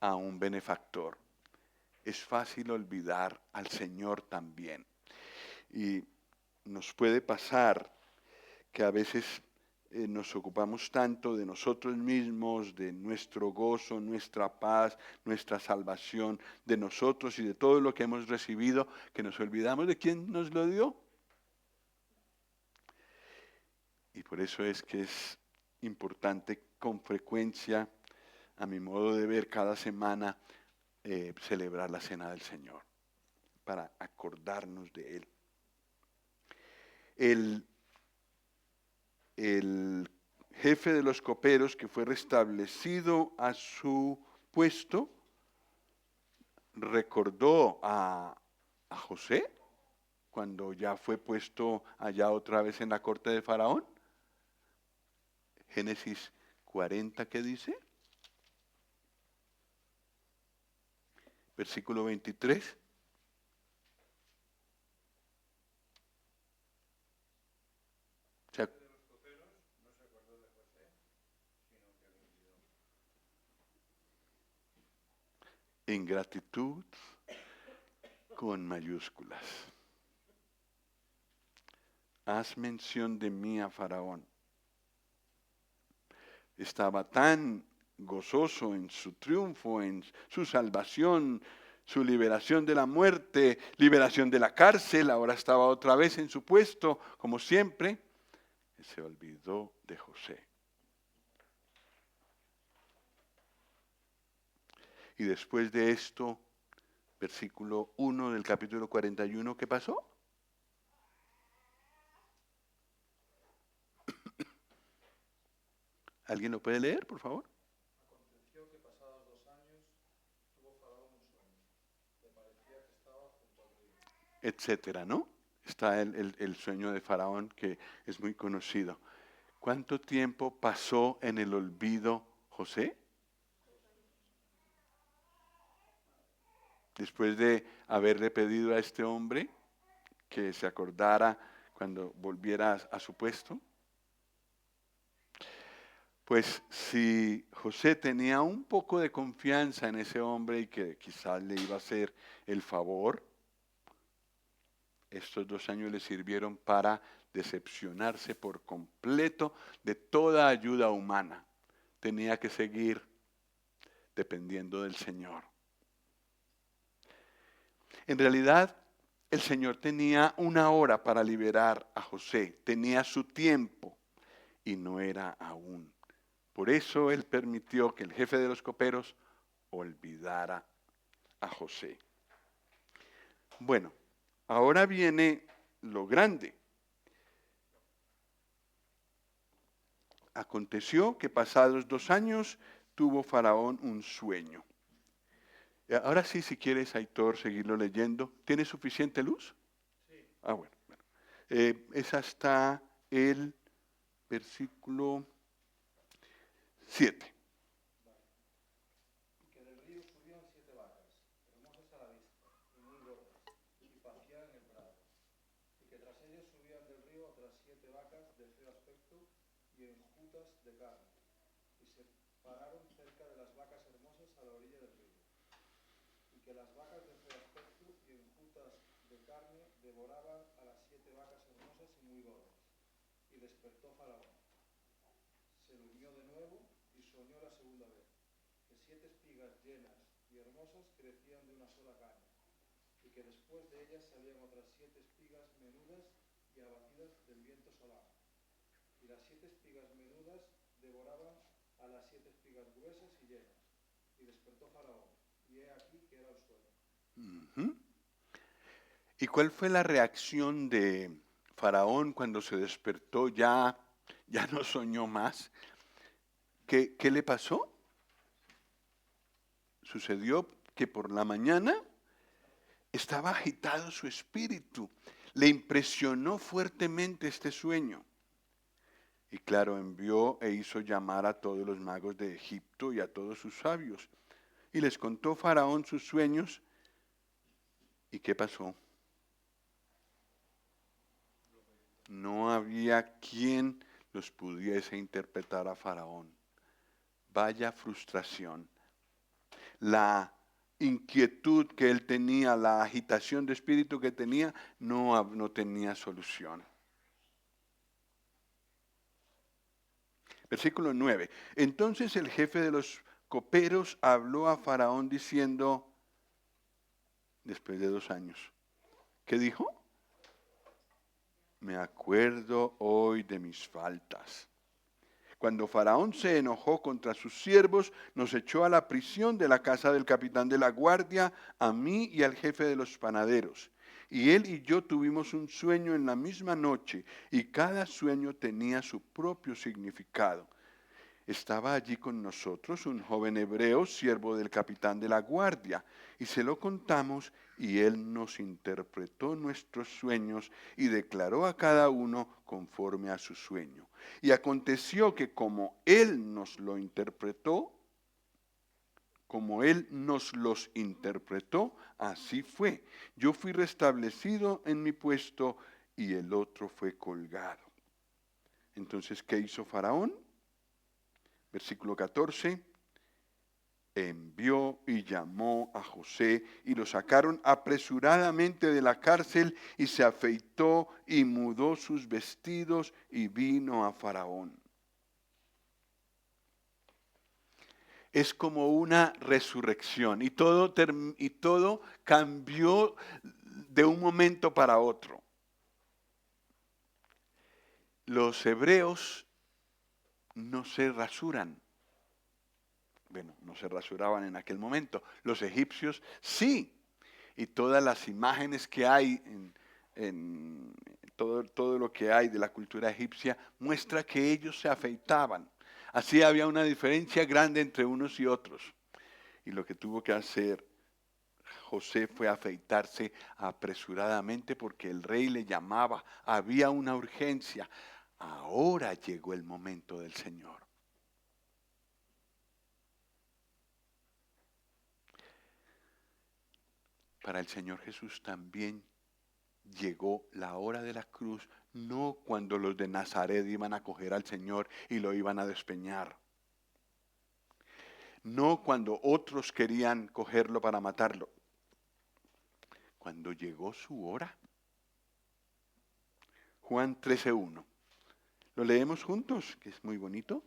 a un benefactor. Es fácil olvidar al Señor también. Y nos puede pasar que a veces nos ocupamos tanto de nosotros mismos, de nuestro gozo, nuestra paz, nuestra salvación, de nosotros y de todo lo que hemos recibido, que nos olvidamos de quién nos lo dio. Y por eso es que es importante con frecuencia, a mi modo de ver, cada semana celebrar la Cena del Señor, para acordarnos de Él. El jefe de los coperos, que fue restablecido a su puesto, recordó a José cuando ya fue puesto allá otra vez en la corte de Faraón. Génesis 40, ¿qué dice? Versículo 23. Ingratitud con mayúsculas. Haz mención de mí a Faraón. Estaba tan gozoso en su triunfo, en su salvación, su liberación de la muerte, liberación de la cárcel, ahora estaba otra vez en su puesto, como siempre, y se olvidó de José. Y después de esto, versículo 1 del capítulo 41, ¿qué pasó? ¿Alguien lo puede leer, por favor? Aconteció que pasados 2 años tuvo Faraón un sueño. Le parecía que estaba junto al río. Etcétera, ¿no? Está el sueño de Faraón, que es muy conocido. ¿Cuánto tiempo pasó en el olvido José? Después de haberle pedido a este hombre que se acordara cuando volviera a su puesto. Pues si José tenía un poco de confianza en ese hombre y que quizás le iba a hacer el favor, estos 2 años le sirvieron para decepcionarse por completo de toda ayuda humana. Tenía que seguir dependiendo del Señor. En realidad, el Señor tenía una hora para liberar a José, tenía su tiempo y no era aún. Por eso Él permitió que el jefe de los coperos olvidara a José. Bueno, ahora viene lo grande. Aconteció que pasados 2 años tuvo Faraón un sueño. Ahora sí, si quieres, Aitor, seguirlo leyendo. ¿Tiene suficiente luz? Sí. Bueno. Es hasta el versículo 7. Y que del río subían 7 vacas, hermosas a la vista, y muy gordas, y pacían en el prado. Y que tras ellas subían del río otras 7 vacas de feo aspecto y enjutas de carne. Y se pararon cerca de las vacas hermosas a la orilla del río. Y que las vacas de feo aspecto y enjutas de carne devoraban a las 7 vacas hermosas y muy gordas. Y despertó Faraón. Se durmió de nuevo y soñó la segunda vez, que 7 espigas llenas y hermosas crecían de una sola caña, y que después de ellas salían otras 7 espigas menudas y abatidas del viento solano. Y las 7 espigas menudas devoraban a las 7 espigas gruesas y llenas, y Y despertó Faraón, y he aquí que era el sueño. Ujú. ¿Y cuál fue la reacción de Faraón cuando se despertó? Ya no soñó más. ¿Qué le pasó? Sucedió que por la mañana estaba agitado su espíritu. Le impresionó fuertemente este sueño. Y claro, envió e hizo llamar a todos los magos de Egipto y a todos sus sabios. Y les contó Faraón sus sueños. ¿Y qué pasó? No había quien los pudiese interpretar a Faraón. Vaya frustración. La inquietud que él tenía, la agitación de espíritu que tenía, no tenía solución. Versículo 9. Entonces el jefe de los coperos habló a Faraón diciendo, después de 2 años, ¿qué dijo? Me acuerdo hoy de mis faltas. Cuando Faraón se enojó contra sus siervos, nos echó a la prisión de la casa del capitán de la guardia, a mí y al jefe de los panaderos. Y él y yo tuvimos un sueño en la misma noche, y cada sueño tenía su propio significado. Estaba allí con nosotros un joven hebreo, siervo del capitán de la guardia, y se lo contamos, y él nos interpretó nuestros sueños y declaró a cada uno conforme a su sueño. Y aconteció que como él nos lo interpretó, como él nos los interpretó, así fue. Yo fui restablecido en mi puesto y el otro fue colgado. Entonces, ¿qué hizo Faraón? Versículo 14, envió y llamó a José y lo sacaron apresuradamente de la cárcel y se afeitó y mudó sus vestidos y vino a Faraón. Es como una resurrección y todo cambió de un momento para otro. Los hebreos no se rasuran. Bueno, no se rasuraban en aquel momento. Los egipcios sí. Y todas las imágenes que hay, todo lo que hay de la cultura egipcia, muestra que ellos se afeitaban. Así había una diferencia grande entre unos y otros. Y lo que tuvo que hacer José fue afeitarse apresuradamente porque el rey le llamaba. Había una urgencia. Ahora llegó el momento del Señor. Para el Señor Jesús también llegó la hora de la cruz, no cuando los de Nazaret iban a coger al Señor y lo iban a despeñar. No cuando otros querían cogerlo para matarlo. Cuando llegó su hora. Juan 13:1. ¿Lo leemos juntos? Que es muy bonito.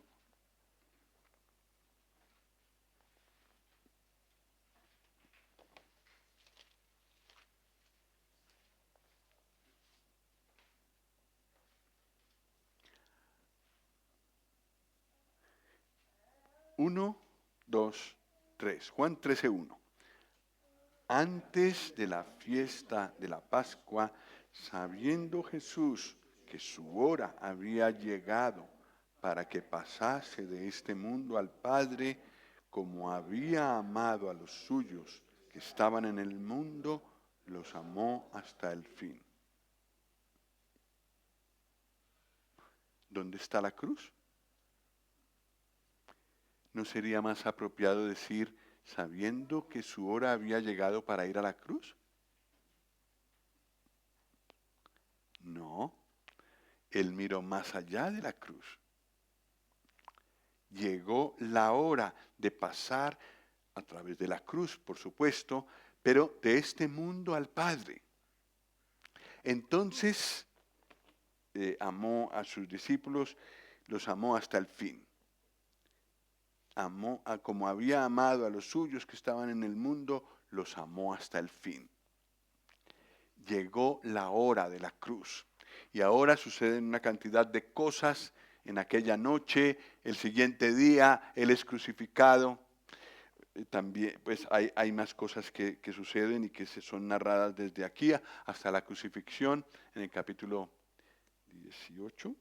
Uno, dos, tres. Juan 13:1. Antes de la fiesta de la Pascua, sabiendo Jesús que su hora había llegado para que pasase de este mundo al Padre, como había amado a los suyos que estaban en el mundo, los amó hasta el fin. ¿Dónde está la cruz? ¿No sería más apropiado decir, sabiendo que su hora había llegado para ir a la cruz? No, él miró más allá de la cruz. Llegó la hora de pasar a través de la cruz, por supuesto, pero de este mundo al Padre. Entonces, amó a sus discípulos, los amó hasta el fin. Amó como había amado a los suyos que estaban en el mundo, los amó hasta el fin. Llegó la hora de la cruz. Y ahora suceden una cantidad de cosas. En aquella noche, el siguiente día, Él es crucificado. también pues hay más cosas que suceden y que se son narradas desde aquí hasta la crucifixión en el capítulo 18,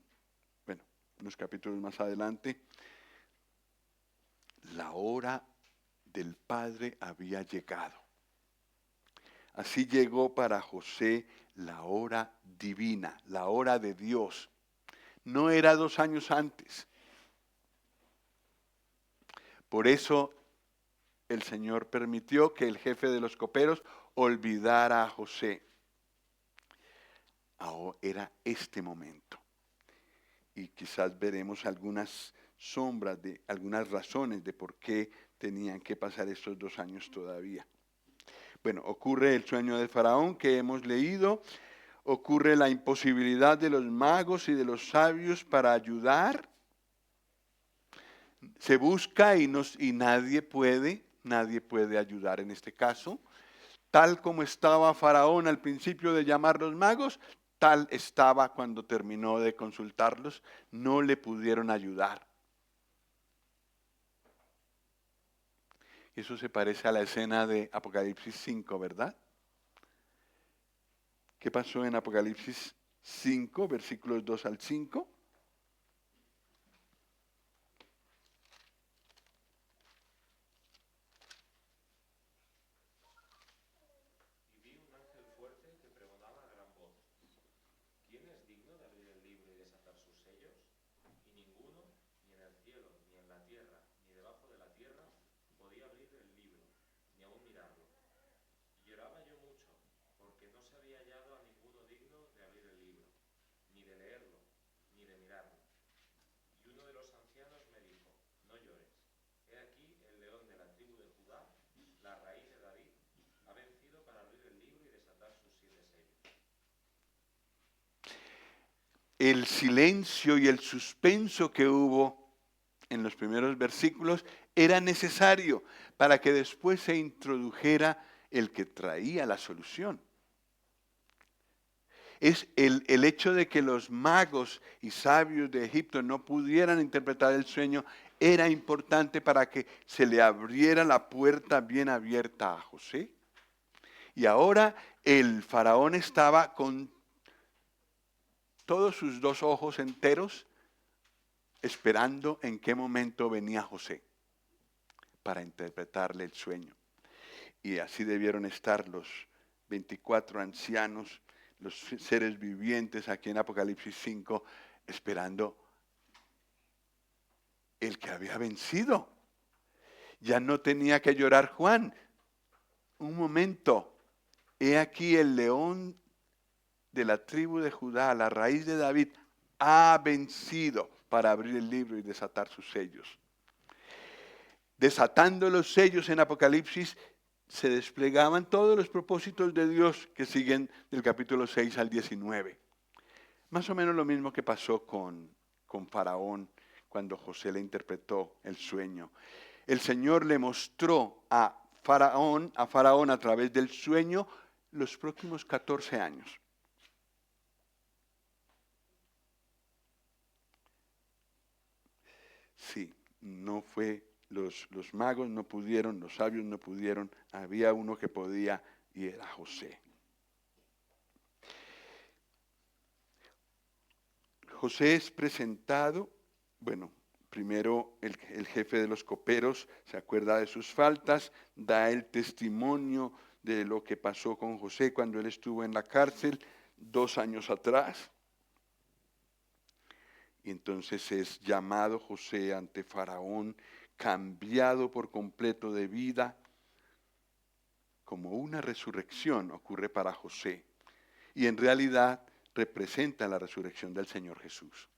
bueno, unos capítulos más adelante. La hora del Padre había llegado. Así llegó para José la hora divina, la hora de Dios. No era 2 años antes. Por eso el Señor permitió que el jefe de los coperos olvidara a José. Ahora era este momento. Y quizás veremos algunas sombras, algunas razones de por qué tenían que pasar estos 2 años todavía. Bueno, ocurre el sueño de Faraón que hemos leído, ocurre la imposibilidad de los magos y de los sabios para ayudar. Se busca y nadie puede ayudar en este caso. Tal como estaba Faraón al principio de llamar los magos, tal estaba cuando terminó de consultarlos, no le pudieron ayudar. Eso se parece a la escena de Apocalipsis 5, ¿verdad? ¿Qué pasó en Apocalipsis 5, versículos 2 al 5? Y vi un ángel fuerte que pregonaba a gran voz: ¿Quién es digno de abrir el libro y desatar sus sellos? Y ninguno, ni en el cielo, ni en la tierra, ni debajo de la tierra, podía abrir el libro, ni aun mirarlo. Y lloraba yo mucho, porque no se había hallado a ninguno digno de abrir el libro, ni de leerlo, ni de mirarlo. Y uno de los ancianos me dijo: No llores. He aquí el león de la tribu de Judá, la raíz de David, ha vencido para abrir el libro y desatar sus 7 sellos. El silencio y el suspenso que hubo en los primeros versículos era necesario para que después se introdujera el que traía la solución. Es el hecho de que los magos y sabios de Egipto no pudieran interpretar el sueño, era importante para que se le abriera la puerta bien abierta a José. Y ahora el faraón estaba con todos sus 2 ojos enteros esperando en qué momento venía José para interpretarle el sueño. Y así debieron estar los 24 ancianos, los seres vivientes aquí en Apocalipsis 5, esperando el que había vencido. Ya no tenía que llorar Juan. Un momento, he aquí el león de la tribu de Judá, la raíz de David, ha vencido para abrir el libro y desatar sus sellos. Desatando los sellos en Apocalipsis, se desplegaban todos los propósitos de Dios que siguen del capítulo 6 al 19. Más o menos lo mismo que pasó con Faraón cuando José le interpretó el sueño. El Señor le mostró a Faraón a través del sueño los próximos 14 años. Sí, no fue, los magos no pudieron, los sabios no pudieron, había uno que podía y era José. José es presentado, bueno, primero el jefe de los coperos se acuerda de sus faltas, da el testimonio de lo que pasó con José cuando él estuvo en la cárcel 2 años atrás. Y entonces es llamado José ante Faraón, cambiado por completo de vida, como una resurrección ocurre para José. Y en realidad representa la resurrección del Señor Jesús.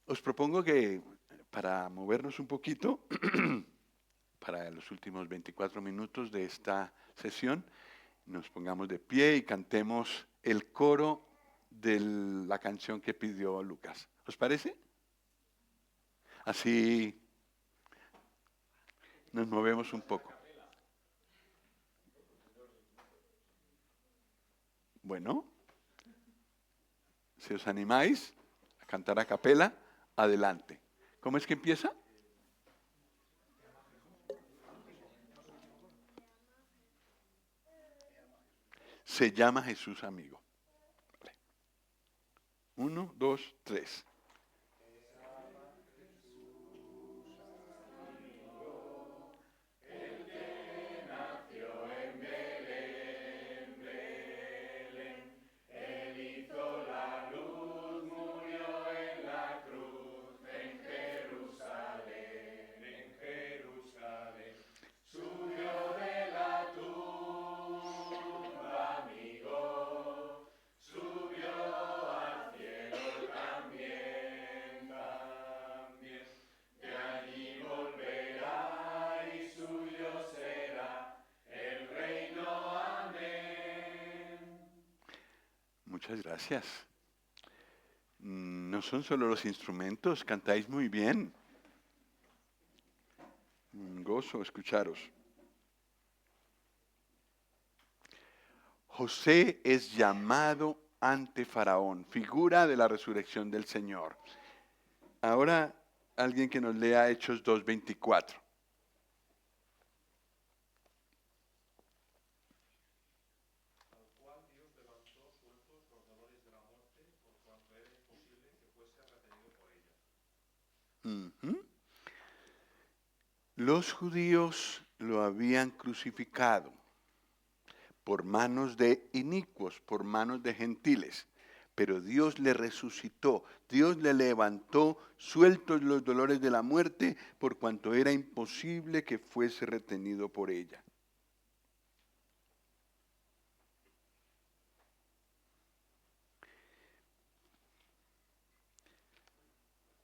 Os propongo que para movernos un poquito, para los últimos 24 minutos de esta sesión, nos pongamos de pie y cantemos el coro de la canción que pidió Lucas. ¿Os parece? Así nos movemos un poco. Bueno, si os animáis a cantar a capela, adelante. ¿Cómo es que empieza? se llama Jesús amigo. Vale. 1, 2, 3. Muchas gracias. No son solo los instrumentos, cantáis muy bien. Un gozo escucharos. José es llamado ante Faraón, figura de la resurrección del Señor. Ahora, alguien que nos lea Hechos 2:24. Al cual Dios levantó sueltos los dolores de la muerte, por cuanto era imposible que fuese retenido por ella. Ujú. Los judíos lo habían crucificado por manos de inicuos, por manos de gentiles. Pero Dios le resucitó, Dios le levantó sueltos los dolores de la muerte, por cuanto era imposible que fuese retenido por ella.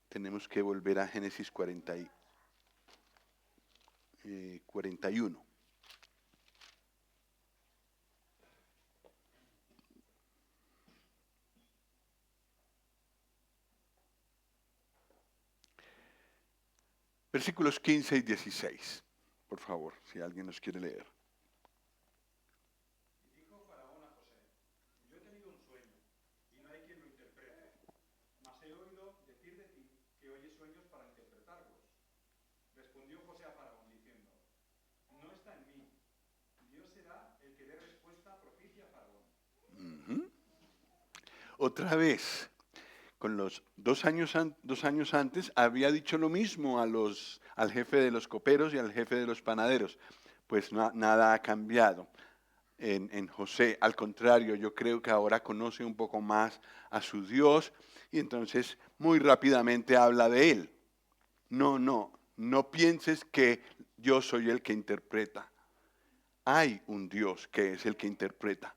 Tenemos que volver a Génesis 41. Versículos 15 y 16. Por favor, si alguien nos quiere leer. Y dijo Faraón a José: Yo he tenido un sueño, y no hay quien lo interprete. Mas he oído decir de ti que oyes sueños para interpretarlos. Respondió José a Faraón, diciendo: No está en mí. Dios será el que dé respuesta propicia a Faraón. Ujú. Otra vez, con los 2 años antes, había dicho lo mismo al jefe de los coperos y al jefe de los panaderos. Pues nada ha cambiado en José. Al contrario, yo creo que ahora conoce un poco más a su Dios y entonces muy rápidamente habla de él. No pienses que yo soy el que interpreta. Hay un Dios que es el que interpreta.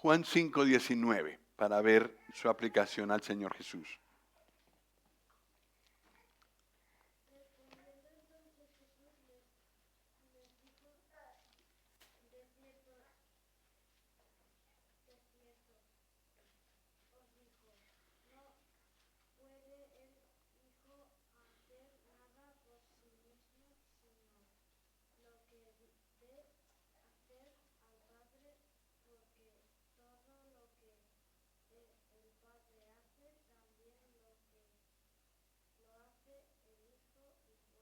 Juan 5:19, para ver su aplicación al Señor Jesús. Respondiendo entonces Jesús les dijo, de cierto, de cierto, os digo, no puede el Hijo hacer nada por sí mismo, sino lo que ve hacer al Padre, porque todo lo que el Padre hace, también lo hace el Hijo igualmente.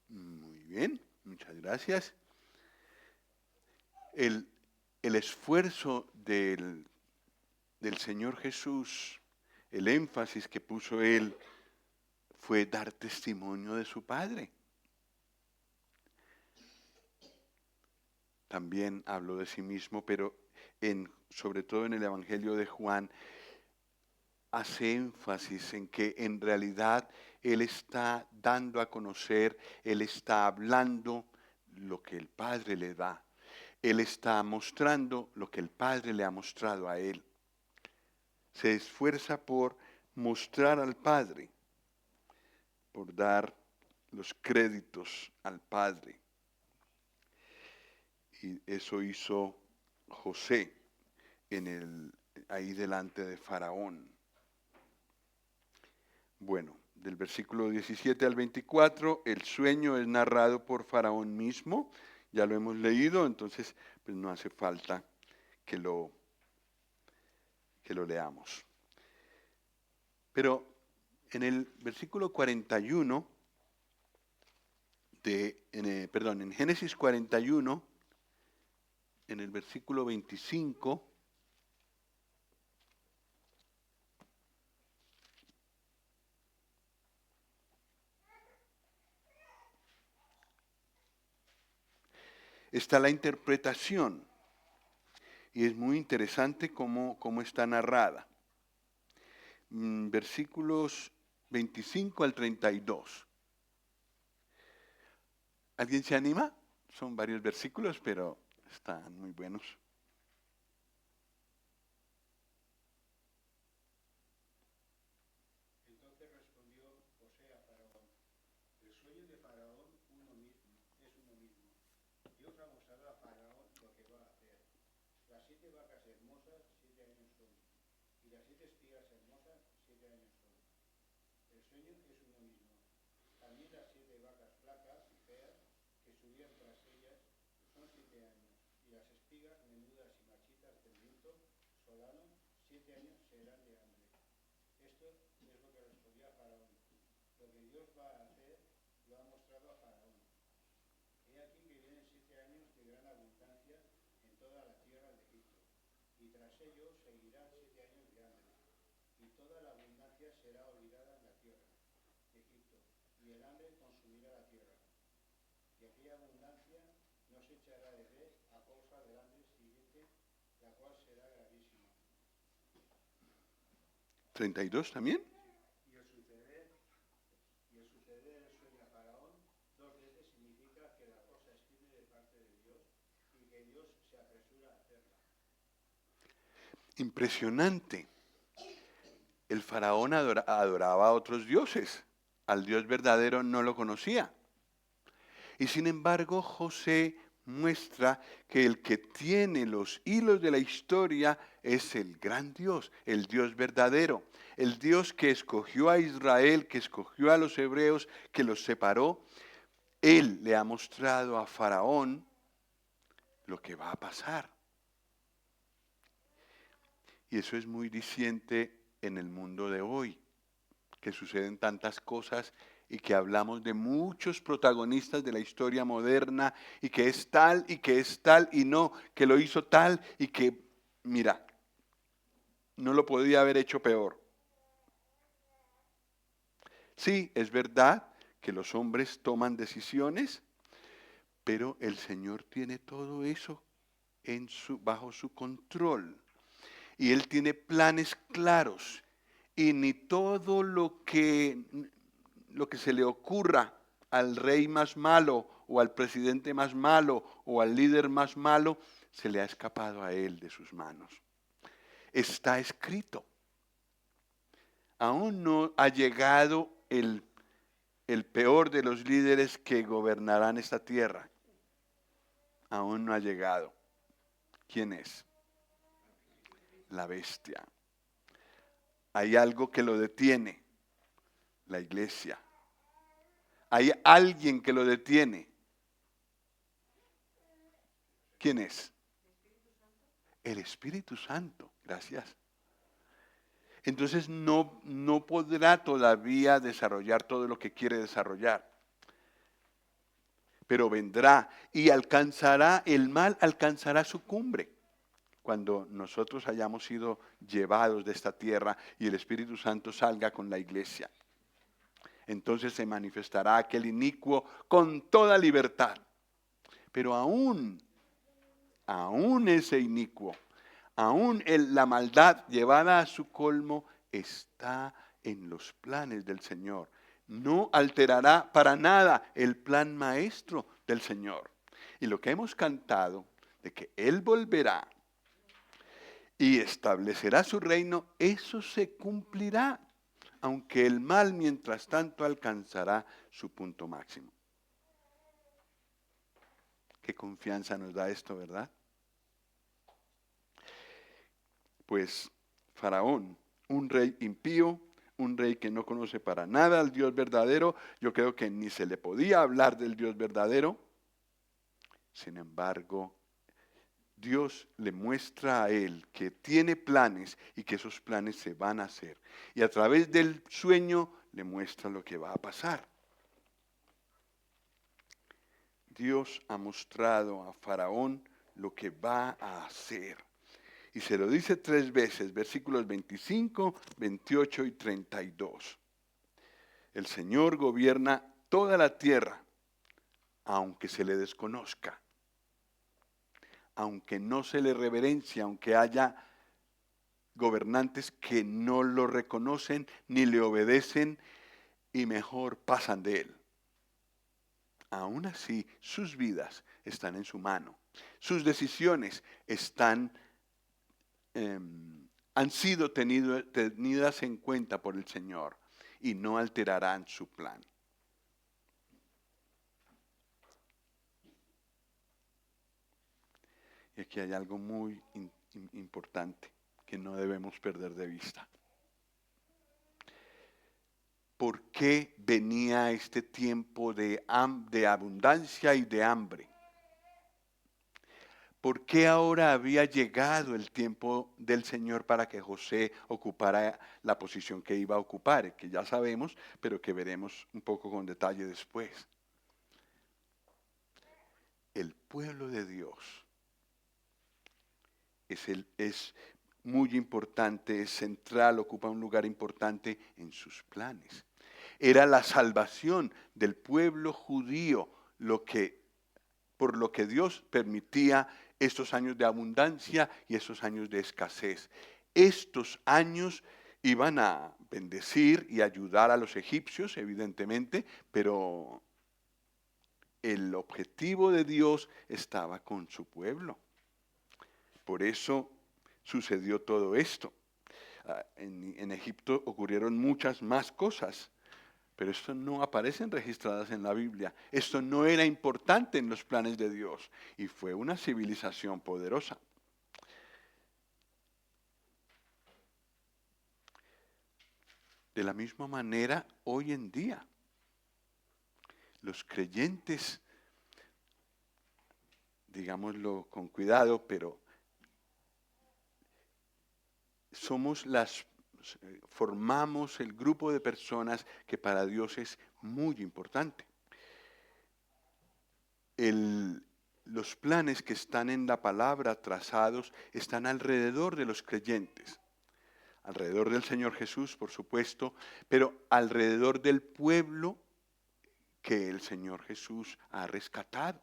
Muy bien, muchas gracias. El esfuerzo del Señor Jesús, el énfasis que puso Él, fue dar testimonio de su Padre. También habló de sí mismo, pero sobre todo en el Evangelio de Juan, hace énfasis en que en realidad Él está dando a conocer, Él está hablando lo que el Padre le da. Él está mostrando lo que el Padre le ha mostrado a Él. Se esfuerza por mostrar al Padre, por dar los créditos al Padre. Y eso hizo José ahí delante de Faraón. Bueno, del versículo 17 al 24, el sueño es narrado por Faraón mismo. Ya lo hemos leído, entonces pues no hace falta que lo leamos. Pero en el versículo 41 en Génesis 41, en el versículo 25, está la interpretación y es muy interesante cómo está narrada. Versículos 25 al 32. ¿Alguien se anima? Son varios versículos, pero están muy buenos. Entonces respondió José a Faraón: el sueño de Faraón es uno mismo. Dios ha mostrado a Faraón lo que va a hacer. Las 7 vacas hermosas 7 años son, y las 7 espigas hermosas 7 años son. El sueño es uno mismo. También las 7 vacas flacas y feas que subían tras ellas son 7 años, y las espigas menudas y marchitas del viento solano 7 años serán de hambre. Esto es lo que respondió a Faraón: lo que Dios va a hacer lo ha mostrado a Faraón. He aquí que vienen 7 años de gran abundancia en toda la tierra de Egipto, y tras ellos seguirán 7 años de hambre, y toda la abundancia será olvidada en la tierra de Egipto, y el hambre consumirá la tierra. Y aquella abundancia no se echará de ver a causa del hambre siguiente, la cual será gravísima. 32 también. Y el suceder del sueño a Faraón 2 veces significa que la cosa es firme de parte de Dios y que Dios se apresura a hacerla. Impresionante. El faraón adoraba a otros dioses. Al Dios verdadero no lo conocía. Y sin embargo, José muestra que el que tiene los hilos de la historia es el gran Dios, el Dios verdadero, el Dios que escogió a Israel, que escogió a los hebreos, que los separó. Él le ha mostrado a Faraón lo que va a pasar. Y eso es muy diciente en el mundo de hoy, que suceden tantas cosas y que hablamos de muchos protagonistas de la historia moderna y que es tal y no, que lo hizo tal y que, mira, no lo podía haber hecho peor. Sí, es verdad que los hombres toman decisiones, pero el Señor tiene todo eso bajo su control. Y Él tiene planes claros. Y ni todo lo que se le ocurra al rey más malo o al presidente más malo o al líder más malo, se le ha escapado a Él de sus manos. Está escrito. Aún no ha llegado el peor de los líderes que gobernarán esta tierra. Aún no ha llegado. ¿Quién es? La bestia. Hay algo que lo detiene, la iglesia. Hay alguien que lo detiene. ¿Quién es? El Espíritu Santo. Gracias. Entonces no podrá todavía desarrollar todo lo que quiere desarrollar. Pero vendrá y alcanzará, el mal alcanzará su cumbre. Cuando nosotros hayamos sido llevados de esta tierra y el Espíritu Santo salga con la iglesia. Entonces se manifestará aquel inicuo con toda libertad. Pero aún ese inicuo, aún la maldad llevada a su colmo está en los planes del Señor. No alterará para nada el plan maestro del Señor. Y lo que hemos cantado, de que Él volverá y establecerá su reino, eso se cumplirá, aunque el mal mientras tanto alcanzará su punto máximo. Qué confianza nos da esto, ¿verdad? Pues Faraón, un rey impío, un rey que no conoce para nada al Dios verdadero, yo creo que ni se le podía hablar del Dios verdadero. Sin embargo, Dios le muestra a él que tiene planes y que esos planes se van a hacer. Y a través del sueño le muestra lo que va a pasar. Dios ha mostrado a Faraón lo que va a hacer. Y se lo dice 3 veces, versículos 25, 28 y 32. El Señor gobierna toda la tierra, aunque se le desconozca, aunque no se le reverencia, aunque haya gobernantes que no lo reconocen ni le obedecen y mejor pasan de él. Aún así, sus vidas están en su mano. Sus decisiones han sido tenidas en cuenta por el Señor y no alterarán su plan. Y aquí hay algo muy importante que no debemos perder de vista. ¿Por qué venía este tiempo de abundancia y de hambre? ¿Por qué ahora había llegado el tiempo del Señor para que José ocupara la posición que iba a ocupar? Que ya sabemos, pero que veremos un poco con detalle después. El pueblo de Dios es muy importante, es central, ocupa un lugar importante en sus planes. Era la salvación del pueblo judío por lo que Dios permitía estos años de abundancia y estos años de escasez. Estos años iban a bendecir y ayudar a los egipcios, evidentemente, pero el objetivo de Dios estaba con su pueblo. Por eso sucedió todo esto. En Egipto ocurrieron muchas más cosas, pero esto no aparecen registradas en la Biblia. Esto no era importante en los planes de Dios y fue una civilización poderosa. De la misma manera, hoy en día, los creyentes, digámoslo con cuidado, pero formamos el grupo de personas que para Dios es muy importante. Los planes que están en la palabra trazados están alrededor de los creyentes, alrededor del Señor Jesús, por supuesto, pero alrededor del pueblo que el Señor Jesús ha rescatado.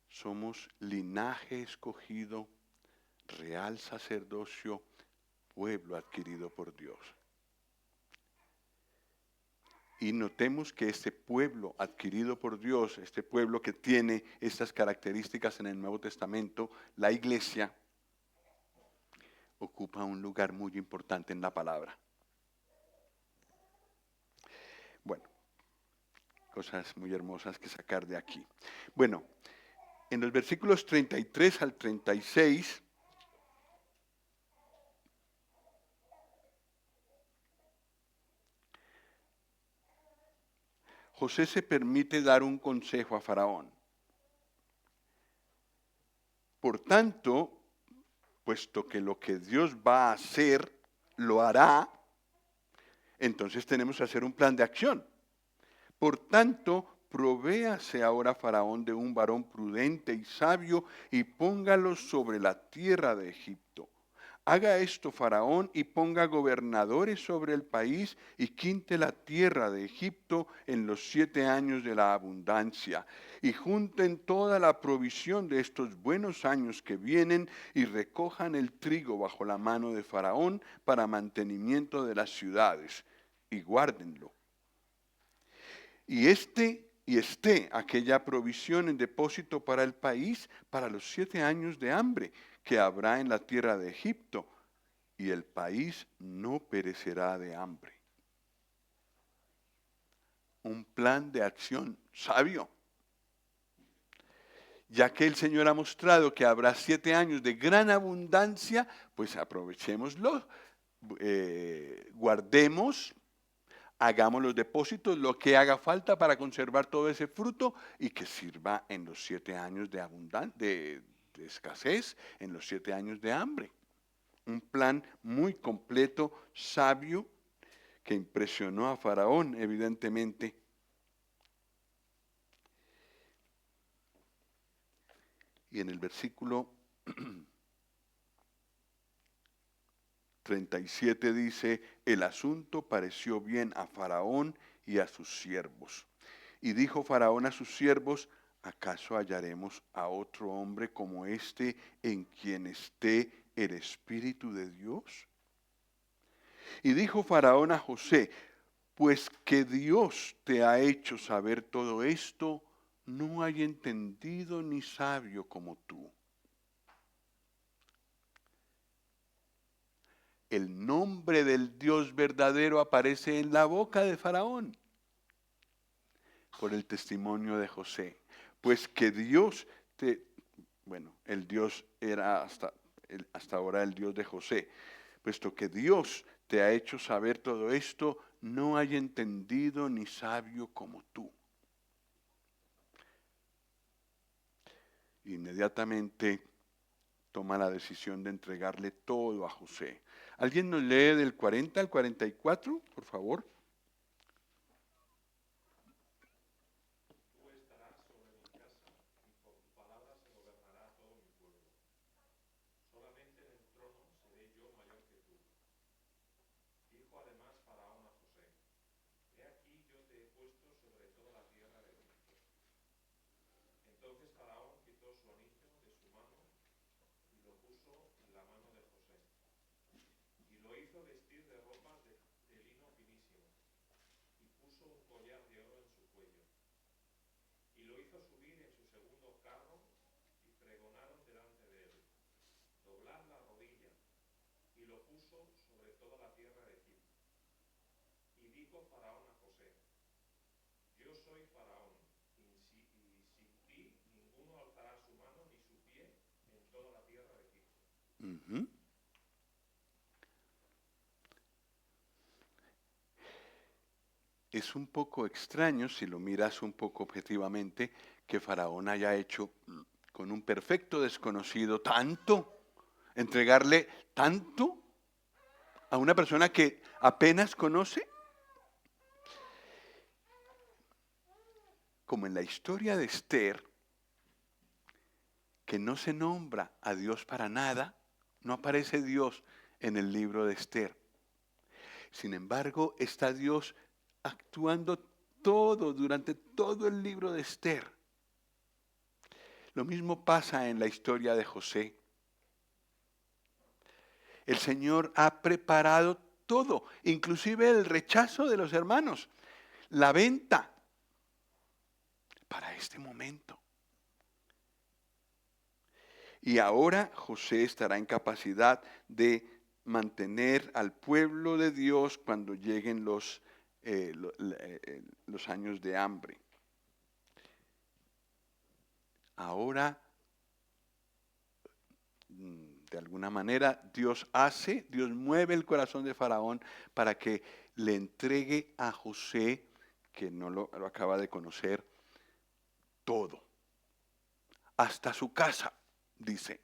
Somos linaje escogido, real sacerdocio, pueblo adquirido por Dios. Y notemos que este pueblo adquirido por Dios, este pueblo que tiene estas características en el Nuevo Testamento, la iglesia, ocupa un lugar muy importante en la palabra. Bueno, cosas muy hermosas que sacar de aquí. Bueno, en los versículos 33 al 36, José se permite dar un consejo a Faraón. Por tanto, puesto que lo que Dios va a hacer, lo hará, entonces tenemos que hacer un plan de acción. Por tanto, provéase ahora Faraón de un varón prudente y sabio y póngalo sobre la tierra de Egipto. Haga esto Faraón y ponga gobernadores sobre el país y quinte la tierra de Egipto en los 7 años de la abundancia. Y junten toda la provisión de estos buenos años que vienen y recojan el trigo bajo la mano de Faraón para mantenimiento de las ciudades y guárdenlo. Y esté aquella provisión en depósito para el país para los 7 años de hambre que habrá en la tierra de Egipto, y el país no perecerá de hambre. Un plan de acción sabio. Ya que el Señor ha mostrado que habrá 7 años de gran abundancia, pues aprovechémoslo, guardemos, hagamos los depósitos, lo que haga falta para conservar todo ese fruto y que sirva en los 7 años de escasez, en los 7 años de hambre. Un plan muy completo, sabio, que impresionó a Faraón, evidentemente. Y en el versículo 37 dice, el asunto pareció bien a Faraón y a sus siervos. Y dijo Faraón a sus siervos, ¿acaso hallaremos a otro hombre como este en quien esté el Espíritu de Dios? Y dijo Faraón a José, pues que Dios te ha hecho saber todo esto, no hay entendido ni sabio como tú. El nombre del Dios verdadero aparece en la boca de Faraón por el testimonio de José. Pues que Dios el Dios era hasta ahora el Dios de José. Puesto que Dios te ha hecho saber todo esto, no hay entendido ni sabio como tú. Inmediatamente toma la decisión de entregarle todo a José. ¿Alguien nos lee del 40 al 44, por favor? Tú estarás sobre mi casa y por tu palabra se gobernará todo mi pueblo. Solamente en el trono seré yo mayor que tú. Dijo además Faraón a José, he aquí yo te he puesto sobre toda la tierra de Egipto. Entonces Faraón quitó su anillo de su mano y lo puso en la mano de José. Y lo hizo vestir de ropas de lino finísimo, y puso un collar de oro en su cuello. Y lo hizo subir en su segundo carro, y pregonaron delante de él, doblar la rodilla, y lo puso sobre toda la tierra de Egipto. Y dijo Faraón a José, yo soy Faraón, y sin ti ninguno alzará su mano ni su pie en toda la tierra de Egipto. Ujú. Es un poco extraño, si lo miras un poco objetivamente, que Faraón haya hecho con un perfecto desconocido tanto, entregarle tanto a una persona que apenas conoce. Como en la historia de Esther, que no se nombra a Dios para nada, no aparece Dios en el libro de Esther. Sin embargo, está Dios actuando durante todo el libro de Esther. Lo mismo pasa en la historia de José. El Señor ha preparado todo, inclusive el rechazo de los hermanos, la venta, para este momento. Y ahora José estará en capacidad de mantener al pueblo de Dios cuando lleguen los años de hambre. Ahora, de alguna manera, Dios mueve el corazón de Faraón para que le entregue a José, que no lo acaba de conocer, todo. Hasta su casa, dice.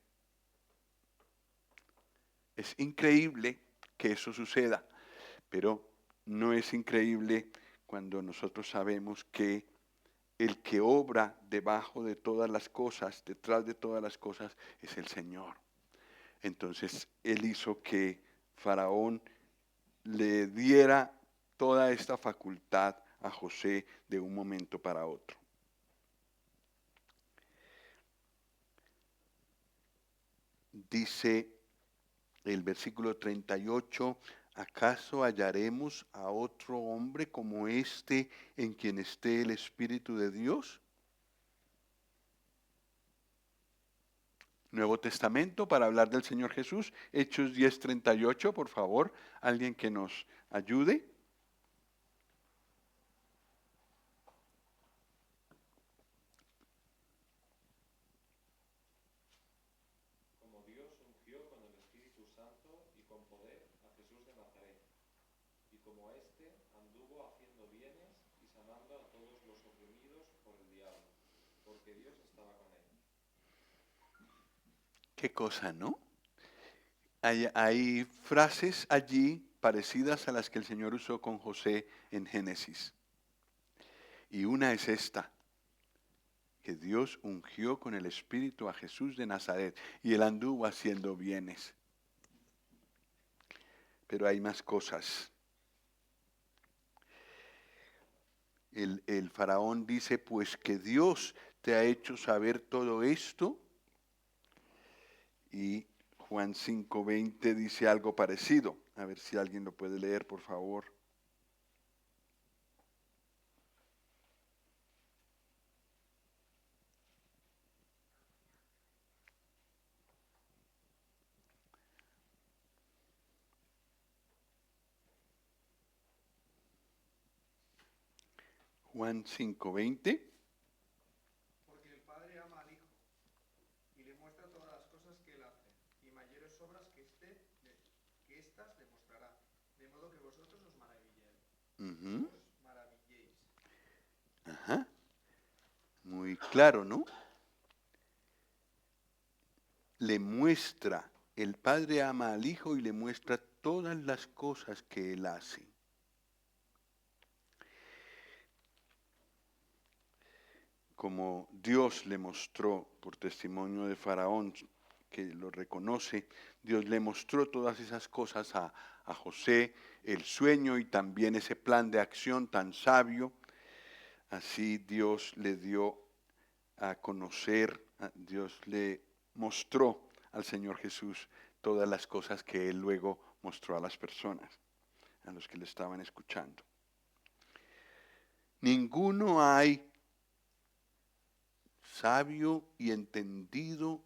Es increíble que eso suceda, pero no es increíble cuando nosotros sabemos que el que obra debajo de todas las cosas, detrás de todas las cosas, es el Señor. Entonces, Él hizo que Faraón le diera toda esta facultad a José de un momento para otro. Dice el versículo 38, ¿acaso hallaremos a otro hombre como este en quien esté el Espíritu de Dios? Nuevo Testamento para hablar del Señor Jesús, Hechos 10:38, por favor, alguien que nos ayude. Como Dios ungió con el Espíritu Santo y con poder a Jesús de Nazaret, y como éste anduvo haciendo bienes y sanando a todos los oprimidos por el diablo, porque Dios estaba con él. Qué cosa, ¿no? Hay frases allí parecidas a las que el Señor usó con José en Génesis. Y una es esta: que Dios ungió con el Espíritu a Jesús de Nazaret y él anduvo haciendo bienes. Pero hay más cosas. El faraón dice, pues que Dios te ha hecho saber todo esto. Y Juan 5:20 dice algo parecido. A ver si alguien lo puede leer, por favor. Juan 5:20. Porque el Padre ama al Hijo y le muestra todas las cosas que él hace, y mayores obras que éstas le mostrará, de modo que vosotros os maravilléis. Os maravilléis. Ajá. Muy claro, ¿no? Le muestra, el Padre ama al Hijo y le muestra todas las cosas que él hace. Como Dios le mostró por testimonio de Faraón, que lo reconoce, Dios le mostró todas esas cosas a José, el sueño y también ese plan de acción tan sabio. Así Dios le dio a conocer, Dios le mostró al Señor Jesús todas las cosas que Él luego mostró a las personas, a los que le estaban escuchando. Ninguno hay sabio y entendido,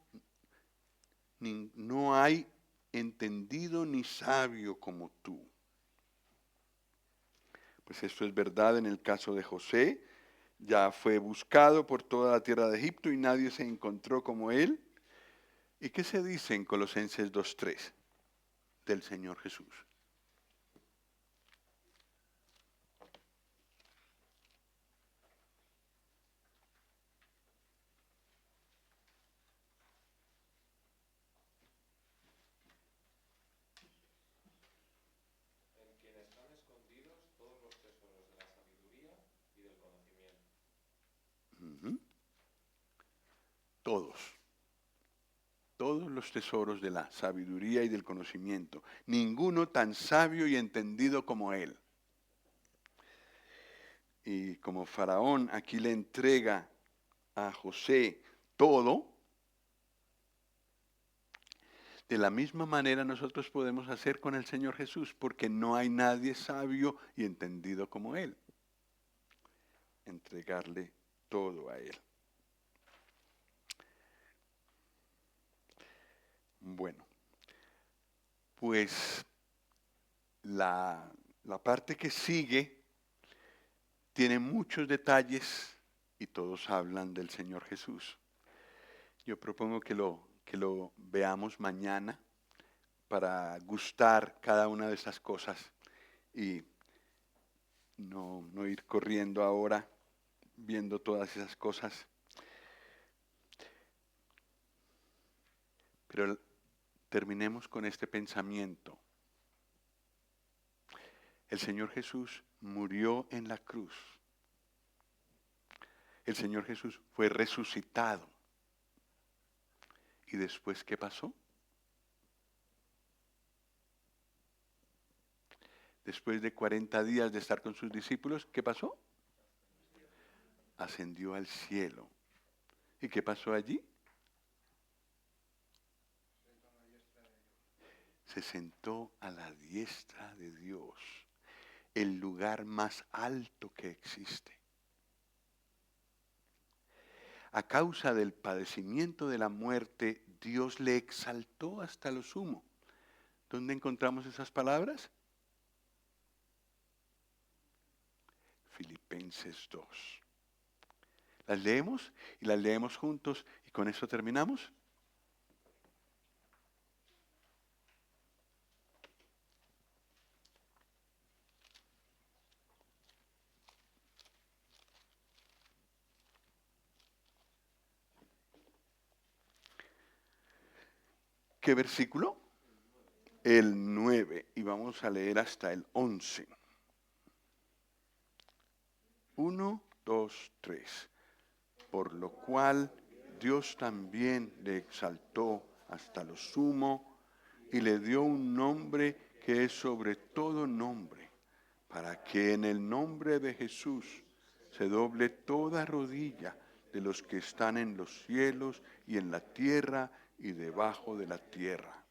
no hay entendido ni sabio como tú. Pues esto es verdad en el caso de José. Ya fue buscado por toda la tierra de Egipto y nadie se encontró como él. ¿Y qué se dice en Colosenses 2:3 del Señor Jesús? En quien están escondidos todos los tesoros de la sabiduría y del conocimiento. Ujú. Todos los tesoros de la sabiduría y del conocimiento. Ninguno tan sabio y entendido como él. Y como Faraón aquí le entrega a José todo, de la misma manera nosotros podemos hacer con el Señor Jesús, porque no hay nadie sabio y entendido como Él. Entregarle todo a Él. Bueno, pues la parte que sigue tiene muchos detalles y todos hablan del Señor Jesús. Yo propongo que lo veamos mañana para gustar cada una de esas cosas y no ir corriendo ahora viendo todas esas cosas. Pero terminemos con este pensamiento. El Señor Jesús murió en la cruz. El Señor Jesús fue resucitado. ¿Y después qué pasó? Después de 40 días de estar con sus discípulos, ¿qué pasó? Ascendió al cielo. ¿Y qué pasó allí? Se sentó a la diestra de Dios, el lugar más alto que existe. A causa del padecimiento de la muerte, Dios le exaltó hasta lo sumo. ¿Dónde encontramos esas palabras? Filipenses 2. ¿Las leemos? Y las leemos juntos y con eso terminamos. ¿Qué versículo? El 9. Y vamos a leer hasta el 11. 1, 2, 3. por lo cual Dios también le exaltó hasta lo sumo y le dio un nombre que es sobre todo nombre, para que en el nombre de Jesús se doble toda rodilla de los que están en los cielos y en la tierra y debajo de la tierra,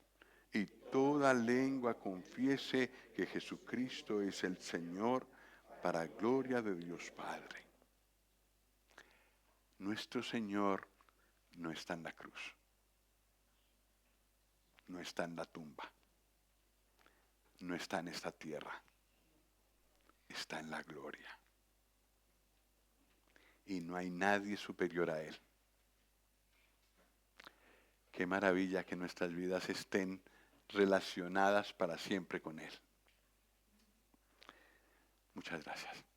y toda lengua confiese que Jesucristo es el Señor, para gloria de Dios Padre. Nuestro Señor no está en la cruz, no está en la tumba, no está en esta tierra, está en la gloria. Y no hay nadie superior a Él. Qué maravilla que nuestras vidas estén relacionadas para siempre con Él. Muchas gracias.